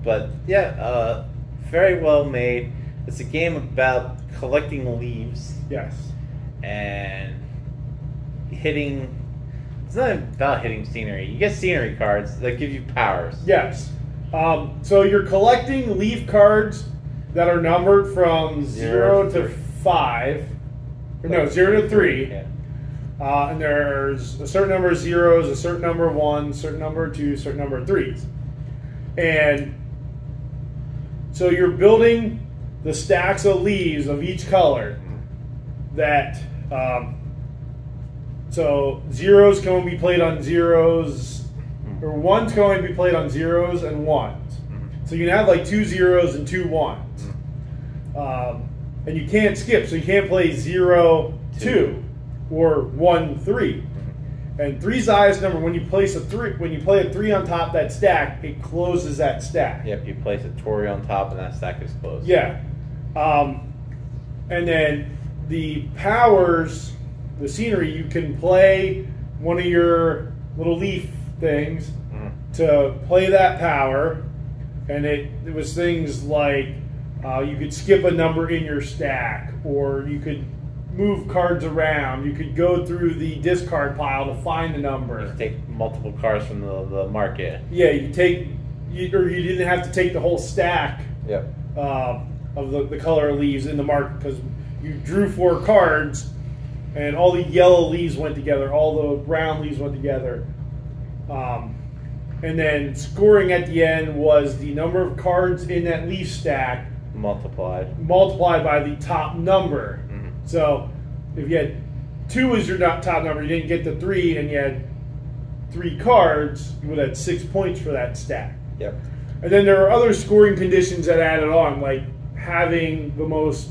But yeah, very well made. It's a game about collecting leaves. Yes. And hitting... It's not about hitting scenery. You get scenery cards that give you powers. Yes. So you're collecting leaf cards that are numbered from 0 to 5. No, 0 to 3. Yeah. And there's a certain number of zeros, a certain number of ones, a certain number of twos, a certain number of threes. And so you're building the stacks of leaves of each color that... so zeros can only be played on zeros, or ones can only be played on zeros and ones. So you can have like 2 zeros and 2 ones. And you can't skip, so you can't play 0, 2 or 1, 3. And 3's the highest number. When you place a 3, when you play a 3 on top of that stack, it closes that stack. Yep, you place a Tory on top and that stack is closed. Yeah. And then the powers, the scenery, you can play one of your little leaf things to play that power. And it was things like you could skip a number in your stack, or you could move cards around. You could go through the discard pile to find the number. You take multiple cards from the market. Yeah, you didn't have to take the whole stack. Yep. Of the color of leaves in the market, because you drew 4 cards and all the yellow leaves went together, all the brown leaves went together. And then scoring at the end was the number of cards in that leaf stack multiplied by the top number. So if you had 2 as your top number, you didn't get the 3, and you had 3 cards, you would have had 6 points for that stack. Yep. And then there are other scoring conditions that added on, like having the most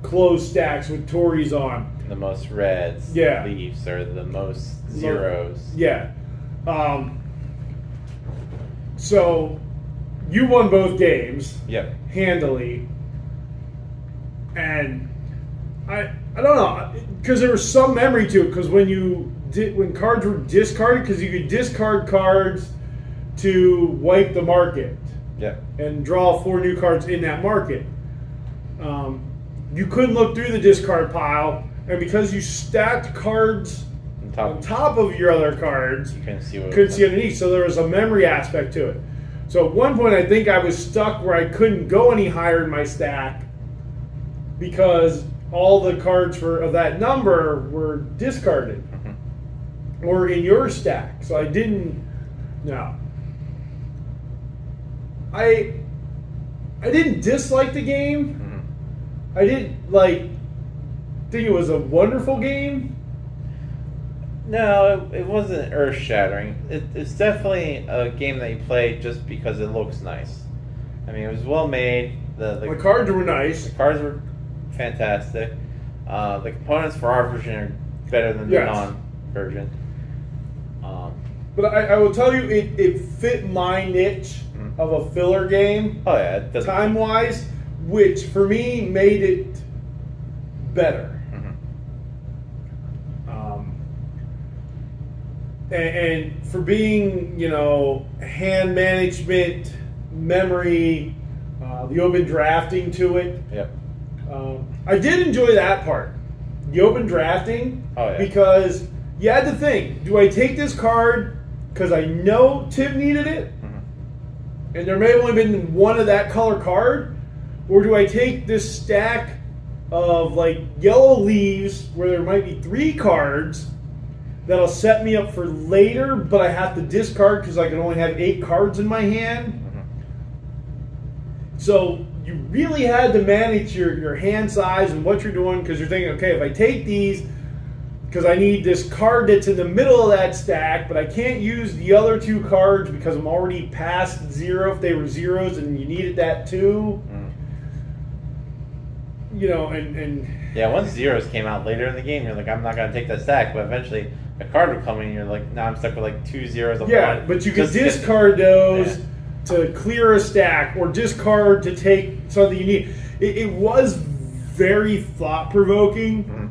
closed stacks with Tories on. The most reds, leaves, or the most zeros. Yeah. So you won both games. Yep. Handily. And I don't know, because there was some memory to it, because when cards were discarded, because you could discard cards to wipe the market. Yep. And draw 4 new cards in that market. You couldn't look through the discard pile, and because you stacked cards on top of your other cards, you couldn't see underneath. So there was a memory aspect to it. So at one point, I think I was stuck where I couldn't go any higher in my stack because all the cards of that number were discarded or in your stack. So I didn't. No. I didn't dislike the game. I didn't think it was a wonderful game. No, it wasn't earth-shattering. It's definitely a game that you play just because it looks nice. I mean, it was well made. The cards were nice. The cards were fantastic. The components for our version are better than the non-version. But I will tell you, it fit my niche of a filler game. Oh yeah, time-wise, which for me made it better. and for being, hand management, memory, the open drafting to it. Yep. I did enjoy that part, the open drafting, because you had to think, do I take this card because I know Tim needed it, and there may have only been one of that color card, or do I take this stack of like yellow leaves where there might be 3 cards that'll set me up for later, but I have to discard because I can only have 8 cards in my hand. So you really had to manage your hand size and what you're doing, because you're thinking, okay, if I take these, because I need this card that's in the middle of that stack, but I can't use the other 2 cards because I'm already past 0 if they were zeros and you needed that too. Yeah, once zeros came out later in the game, you're like, I'm not going to take that stack, but eventually a card would come in and you're like, now I'm stuck with like 2 zeros. Yeah, but you could discard those to clear a stack, or discard to take something you need. It was very thought-provoking.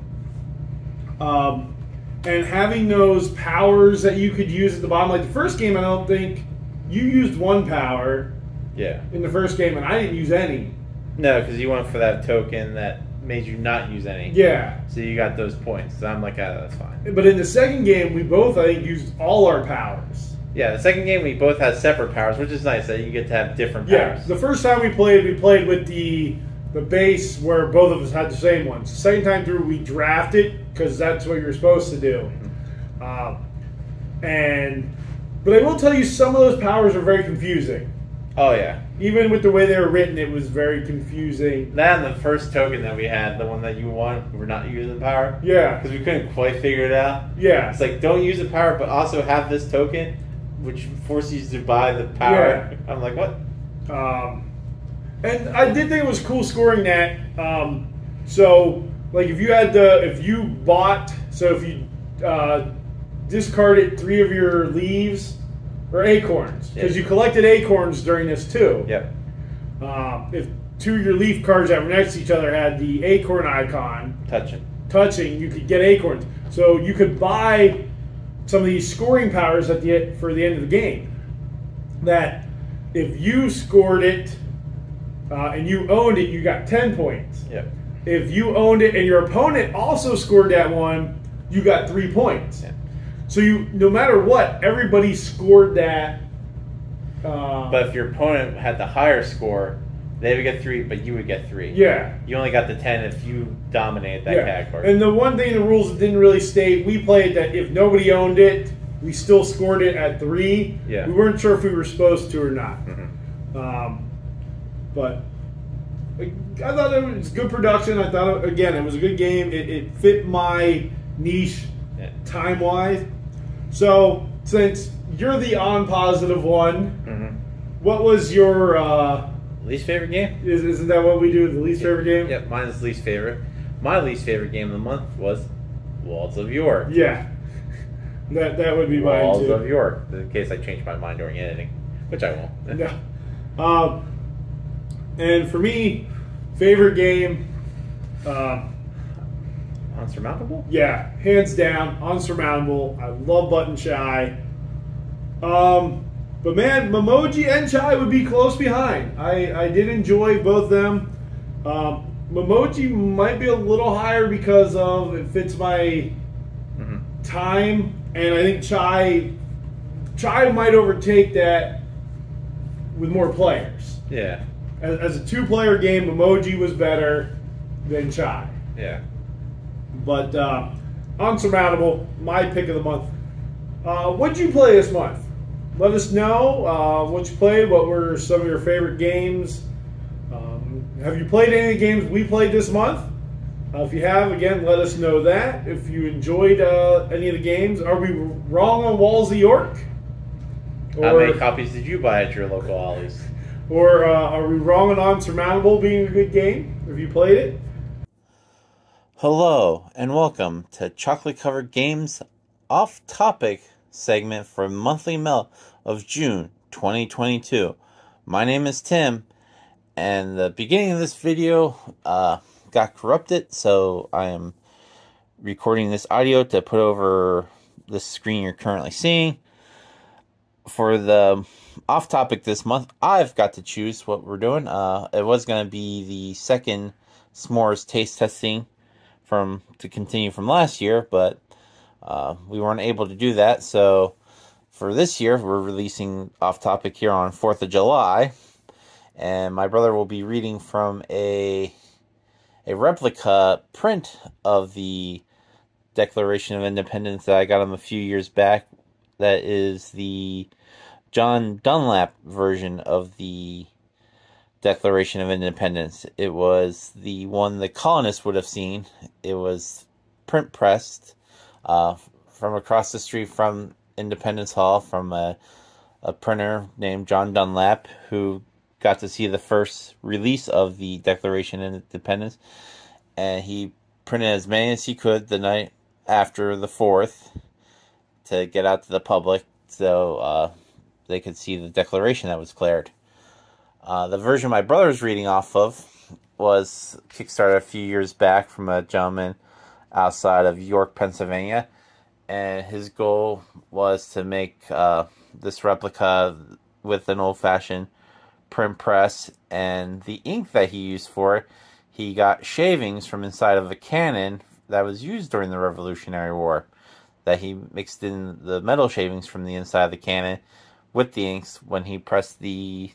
And having those powers that you could use at the bottom. Like the first game, I don't think you used 1 power in the first game, and I didn't use any. No, because you went for that token that made you not use any. Yeah. So you got those points. So I'm like, that's fine. But in the second game, we both, I think, used all our powers. Yeah, the second game we both had separate powers, which is nice that you get to have different powers. Yeah, the first time we played with the base where both of us had the same ones. The second time through, we drafted because that's what you're supposed to do. But I will tell you, some of those powers are very confusing. Oh, yeah. Even with the way they were written, it was very confusing. That and the first token that we had, the one that you won, we're not using power. Yeah. Because we couldn't quite figure it out. Yeah. It's like, don't use the power, but also have this token, which forces you to buy the power. Yeah. I'm like, what? And I did think it was cool scoring that. So, like, if you discarded 3 of your leaves, or acorns, because you collected acorns during this too. Yep. If 2 of your leaf cards that were next to each other had the acorn icon touching, you could get acorns. So you could buy some of these scoring powers for the end of the game. That if you scored it and you owned it, you got 10 points. Yep. If you owned it and your opponent also scored that one, you got 3 points. Yep. So no matter what, everybody scored that. But if your opponent had the higher score, they would get 3, but you would get 3. Yeah. You only got the 10 if you dominated that category. And the one thing in the rules that didn't really state, we played that if nobody owned it, we still scored it at 3. Yeah. We weren't sure if we were supposed to or not. But I thought it was good production. I thought, again, it was a good game. It fit my niche time-wise. So, since you're the on-positive one, what was your... least favorite game? Isn't that what we do, the least favorite game? Yep, mine is least favorite. My least favorite game of the month was Walls of York. Yeah. That would be mine, too. Walls of York, in case I change my mind during editing, which I won't. Yeah. And for me, favorite game... Unsurmountable? Yeah, hands down, Unsurmountable. I love Button Shy. But man, Memoji and Chai would be close behind. I did enjoy both of them. Memoji might be a little higher because of it fits my time, and I think Chai might overtake that with more players. Yeah. As a 2-player game, Memoji was better than Chai. Yeah. But Unsurmountable, my pick of the month. What'd you play this month? Let us know what you played. What were some of your favorite games? Have you played any of the games we played this month? If you have, again, let us know that. If you enjoyed any of the games, are we wrong on Walls of York? How many copies did you buy at your local Ollie's? Or are we wrong on Unsurmountable being a good game? Have you played it? Hello, and welcome to Chocolate Covered Games Off-Topic segment for Monthly Melt of June 2022. My name is Tim, and the beginning of this video got corrupted, so I am recording this audio to put over the screen you're currently seeing. For the off-topic this month, I've got to choose what we're doing. It was going to be the second s'mores taste testing to continue from last year, but we weren't able to do that. So for this year, we're releasing off-topic here on 4th of July, and my brother will be reading from a replica print of the Declaration of Independence that I got him a few years back. That is the John Dunlap version of the Declaration of Independence. It was the one the colonists would have seen. It was print pressed from across the street from Independence Hall from a printer named John Dunlap, who got to see the first release of the Declaration of Independence. And he printed as many as he could the night after the 4th to get out to the public so they could see the declaration that was declared. The version my brother was reading off of was kickstarted a few years back from a gentleman outside of York, Pennsylvania, and his goal was to make this replica with an old-fashioned print press, and the ink that he used for it, he got shavings from inside of a cannon that was used during the Revolutionary War, that he mixed in the metal shavings from the inside of the cannon with the inks when he pressed the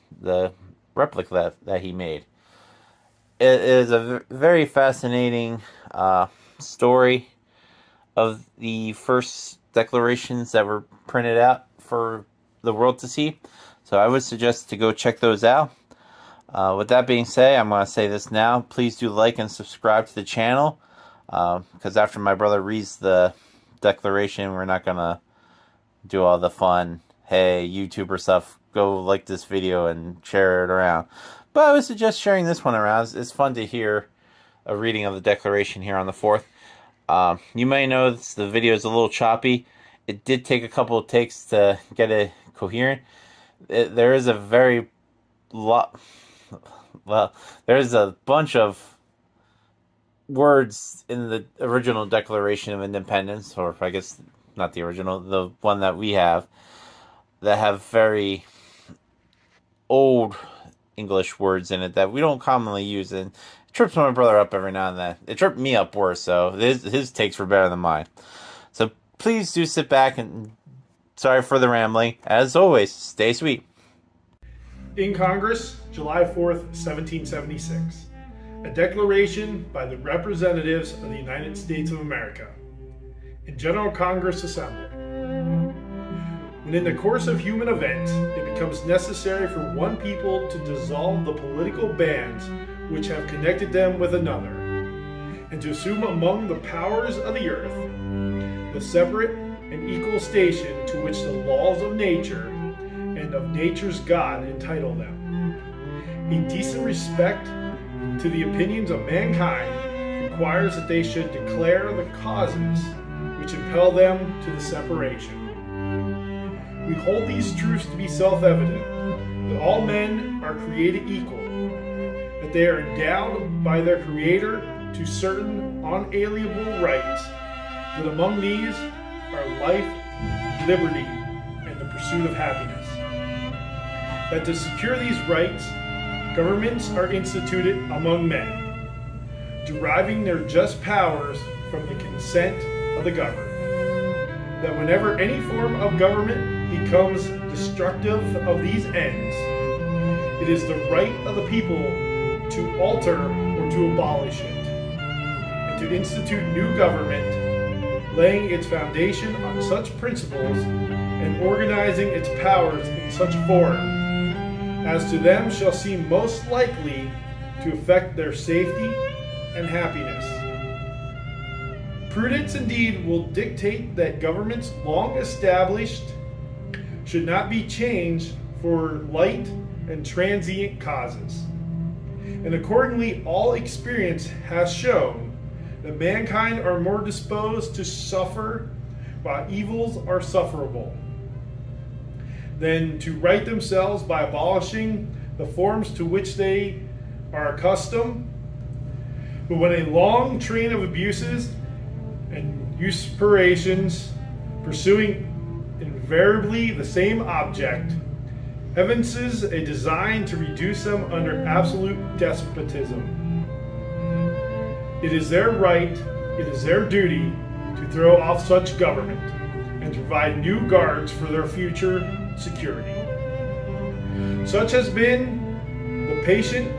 replica that he made. It is a very fascinating story of the first declarations that were printed out for the world to see. So I would suggest to go check those out. With that being said, I'm going to say this now. Please do like and subscribe to the channel. Because after my brother reads the declaration, we're not going to do all the fun, hey, YouTuber stuff, go like this video and share it around. But I would suggest sharing this one around. It's fun to hear a reading of the declaration here on the 4th. You may notice the video is a little choppy. It did take a couple of takes to get it coherent. There is a there's a bunch of words in the original Declaration of Independence, or I guess not the original, the one that we have, that have very old English words in it that we don't commonly use, and it trips my brother up every now and then. It tripped me up worse, so his takes were better than mine. So please do sit back, and sorry for the rambling. As always, stay sweet. In Congress, July 4th, 1776. A declaration by the representatives of the United States of America. In General Congress assembled. When in the course of human events it becomes necessary for one people to dissolve the political bands which have connected them with another, and to assume among the powers of the earth the separate and equal station to which the laws of nature and of nature's God entitle them, a decent respect to the opinions of mankind requires that they should declare the causes which impel them to the separation. We hold these truths to be self-evident, that all men are created equal, that they are endowed by their Creator to certain unalienable rights, that among these are life, liberty, and the pursuit of happiness. That to secure these rights, governments are instituted among men, deriving their just powers from the consent of the governed. That whenever any form of government becomes destructive of these ends, it is the right of the people to alter or to abolish it, and to institute new government, laying its foundation on such principles and organizing its powers in such form as to them shall seem most likely to affect their safety and happiness. Prudence indeed will dictate that governments long established should not be changed for light and transient causes. And accordingly, all experience has shown that mankind are more disposed to suffer while evils are sufferable, than to right themselves by abolishing the forms to which they are accustomed. But when a long train of abuses and usurpations pursuing invariably the same object, evinces a design to reduce them under absolute despotism. It is their right, it is their duty to throw off such government and to provide new guards for their future security. Such has been the patient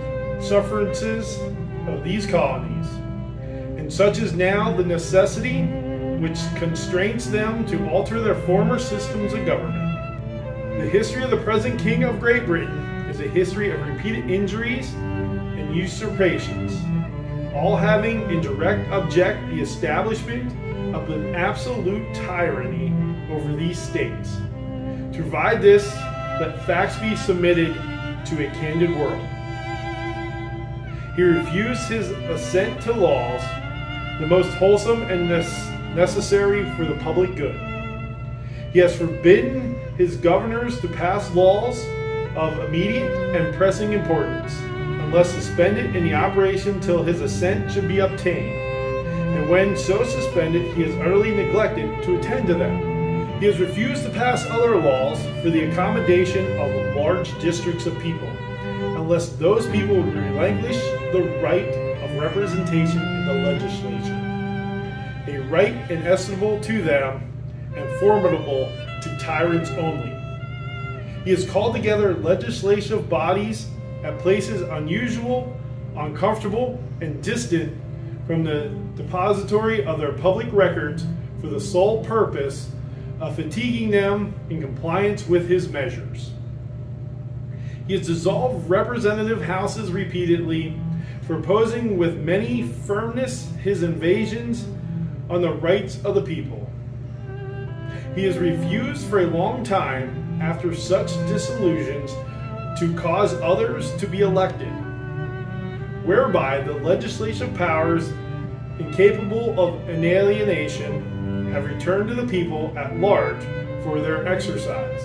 sufferances of these colonies, and such is now the necessity which constrains them to alter their former systems of government. The history of the present King of Great Britain is a history of repeated injuries and usurpations, all having in direct object the establishment of an absolute tyranny over these states. To provide this, let facts be submitted to a candid world. He refused his assent to laws, the most wholesome and necessary for the public good. He has forbidden his governors to pass laws of immediate and pressing importance, unless suspended in the operation till his assent should be obtained. And when so suspended, he has utterly neglected to attend to them. He has refused to pass other laws for the accommodation of large districts of people, unless those people would relinquish the right of representation in the legislature, a right inestimable to them and formidable to tyrants only. He has called together legislative bodies at places unusual, uncomfortable, and distant from the depository of their public records for the sole purpose of fatiguing them in compliance with his measures. He has dissolved representative houses repeatedly, proposing with many firmness his invasions on the rights of the people. He has refused for a long time, after such disillusions, to cause others to be elected, whereby the legislative powers, incapable of alienation, have returned to the people at large for their exercise,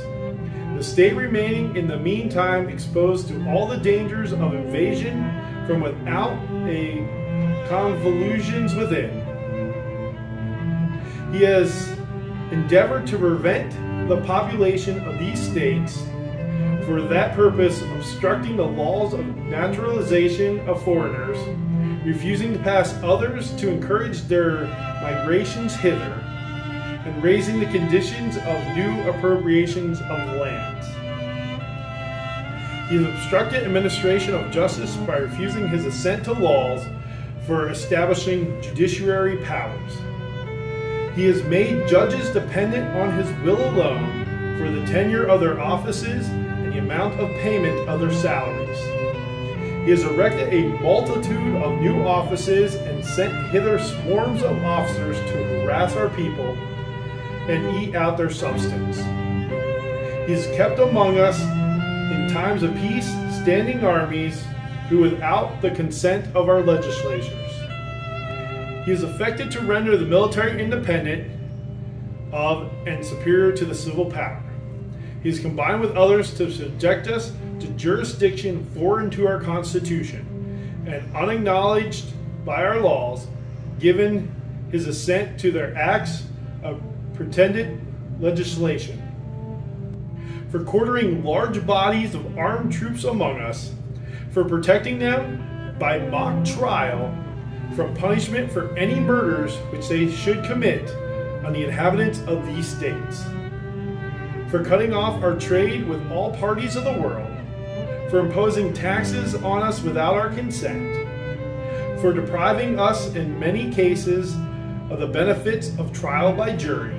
the state remaining in the meantime exposed to all the dangers of invasion from without and convulsions within. He has endeavored to prevent the population of these states, for that purpose obstructing the laws of naturalization of foreigners, refusing to pass others to encourage their migrations hither, and raising the conditions of new appropriations of lands. He has obstructed administration of justice by refusing his assent to laws for establishing judiciary powers. He has made judges dependent on his will alone for the tenure of their offices and the amount of payment of their salaries. He has erected a multitude of new offices and sent hither swarms of officers to harass our people and eat out their substance. He has kept among us in times of peace standing armies who without the consent of our legislatures. He is affected to render the military independent of and superior to the civil power. He is combined with others to subject us to jurisdiction foreign to our Constitution and unacknowledged by our laws, given his assent to their acts of pretended legislation. For quartering large bodies of armed troops among us, for protecting them by mock trial from punishment for any murders which they should commit on the inhabitants of these states, for cutting off our trade with all parties of the world, for imposing taxes on us without our consent, for depriving us in many cases of the benefits of trial by jury,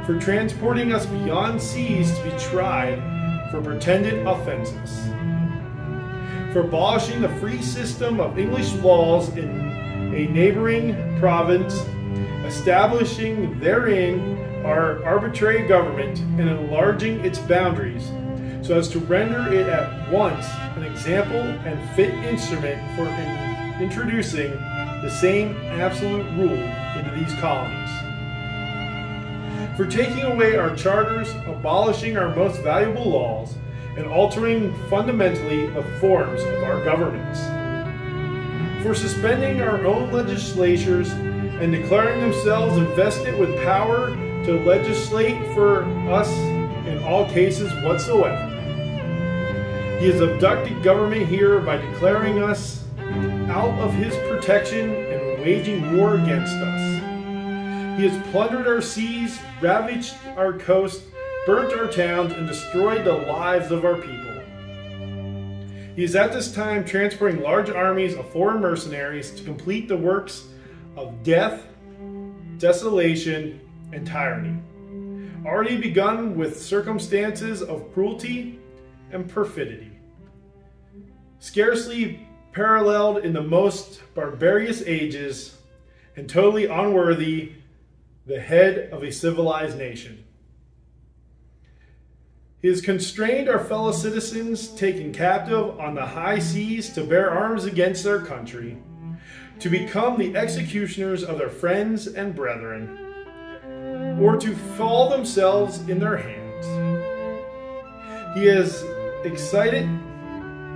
for transporting us beyond seas to be tried for pretended offenses, for abolishing the free system of English laws in a neighboring province, establishing therein our arbitrary government and enlarging its boundaries so as to render it at once an example and fit instrument for introducing the same absolute rule into these colonies, for taking away our charters, abolishing our most valuable laws, and altering fundamentally the forms of our governments, for suspending our own legislatures and declaring themselves invested with power to legislate for us in all cases whatsoever. He has abducted government here by declaring us out of his protection and waging war against us. He has plundered our seas, ravaged our coast, burnt our towns, and destroyed the lives of our people. He is at this time transporting large armies of foreign mercenaries to complete the works of death, desolation, and tyranny, already begun with circumstances of cruelty and perfidy, scarcely paralleled in the most barbarous ages, and totally unworthy the head of a civilized nation. He has constrained our fellow citizens taken captive on the high seas to bear arms against their country, to become the executioners of their friends and brethren, or to fall themselves in their hands. He has excited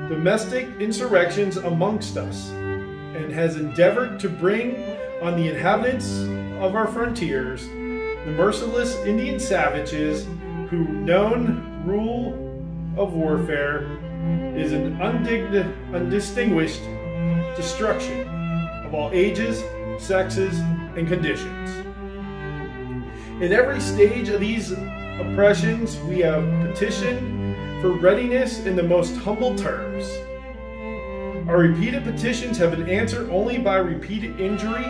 domestic insurrections amongst us, and has endeavored to bring on the inhabitants of our frontiers the merciless Indian savages who, known rule of warfare, is an undistinguished destruction of all ages, sexes, and conditions. In every stage of these oppressions, we have petitioned for readiness in the most humble terms. Our repeated petitions have been answered only by repeated injury.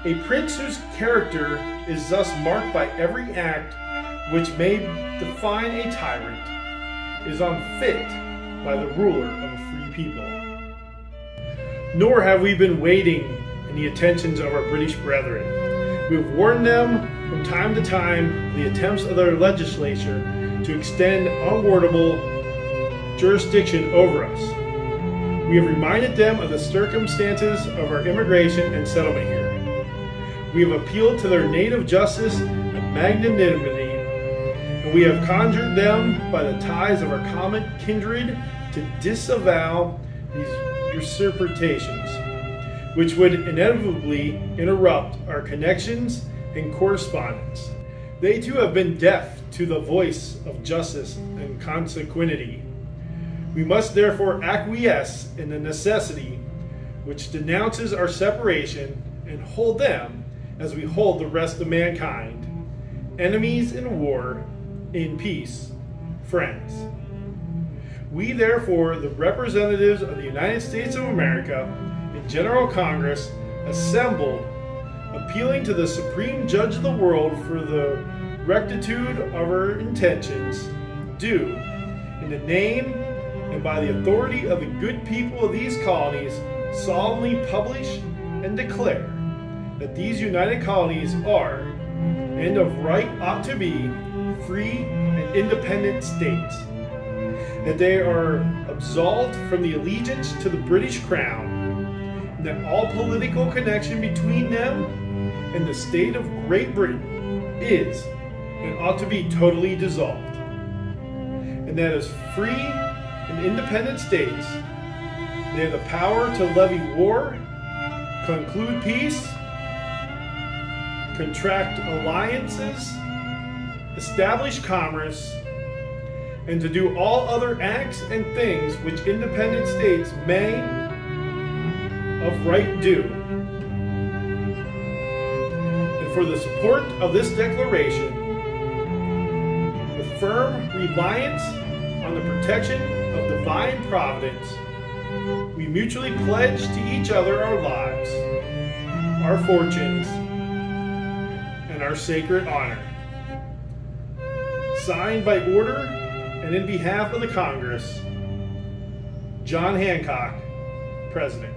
A prince whose character is thus marked by every act which may define a tyrant is unfit by the ruler of a free people. Nor have we been waiting in the attentions of our British brethren. We have warned them from time to time of the attempts of their legislature to extend unwarrantable jurisdiction over us. We have reminded them of the circumstances of our immigration and settlement here. We have appealed to their native justice and magnanimity, and we have conjured them by the ties of our common kindred to disavow these usurpations, which would inevitably interrupt our connections and correspondence. They too have been deaf to the voice of justice and consequentity. We must therefore acquiesce in the necessity which denounces our separation and hold them as we hold the rest of mankind, enemies in war, in peace, friends. We therefore, the representatives of the United States of America in General Congress, assembled, appealing to the Supreme Judge of the world for the rectitude of our intentions, do, in the name and by the authority of the good people of these colonies, solemnly publish and declare that these united colonies are, and of right ought to be, free and independent states, that they are absolved from the allegiance to the British Crown, and that all political connection between them and the state of Great Britain is and ought to be totally dissolved, and that as free and independent states, they have the power to levy war, conclude peace, contract alliances, establish commerce, and to do all other acts and things which independent states may of right do. And for the support of this declaration, with firm reliance on the protection of divine providence, we mutually pledge to each other our lives, our fortunes, and our sacred honor. Signed by order and in behalf of the Congress, John Hancock, President.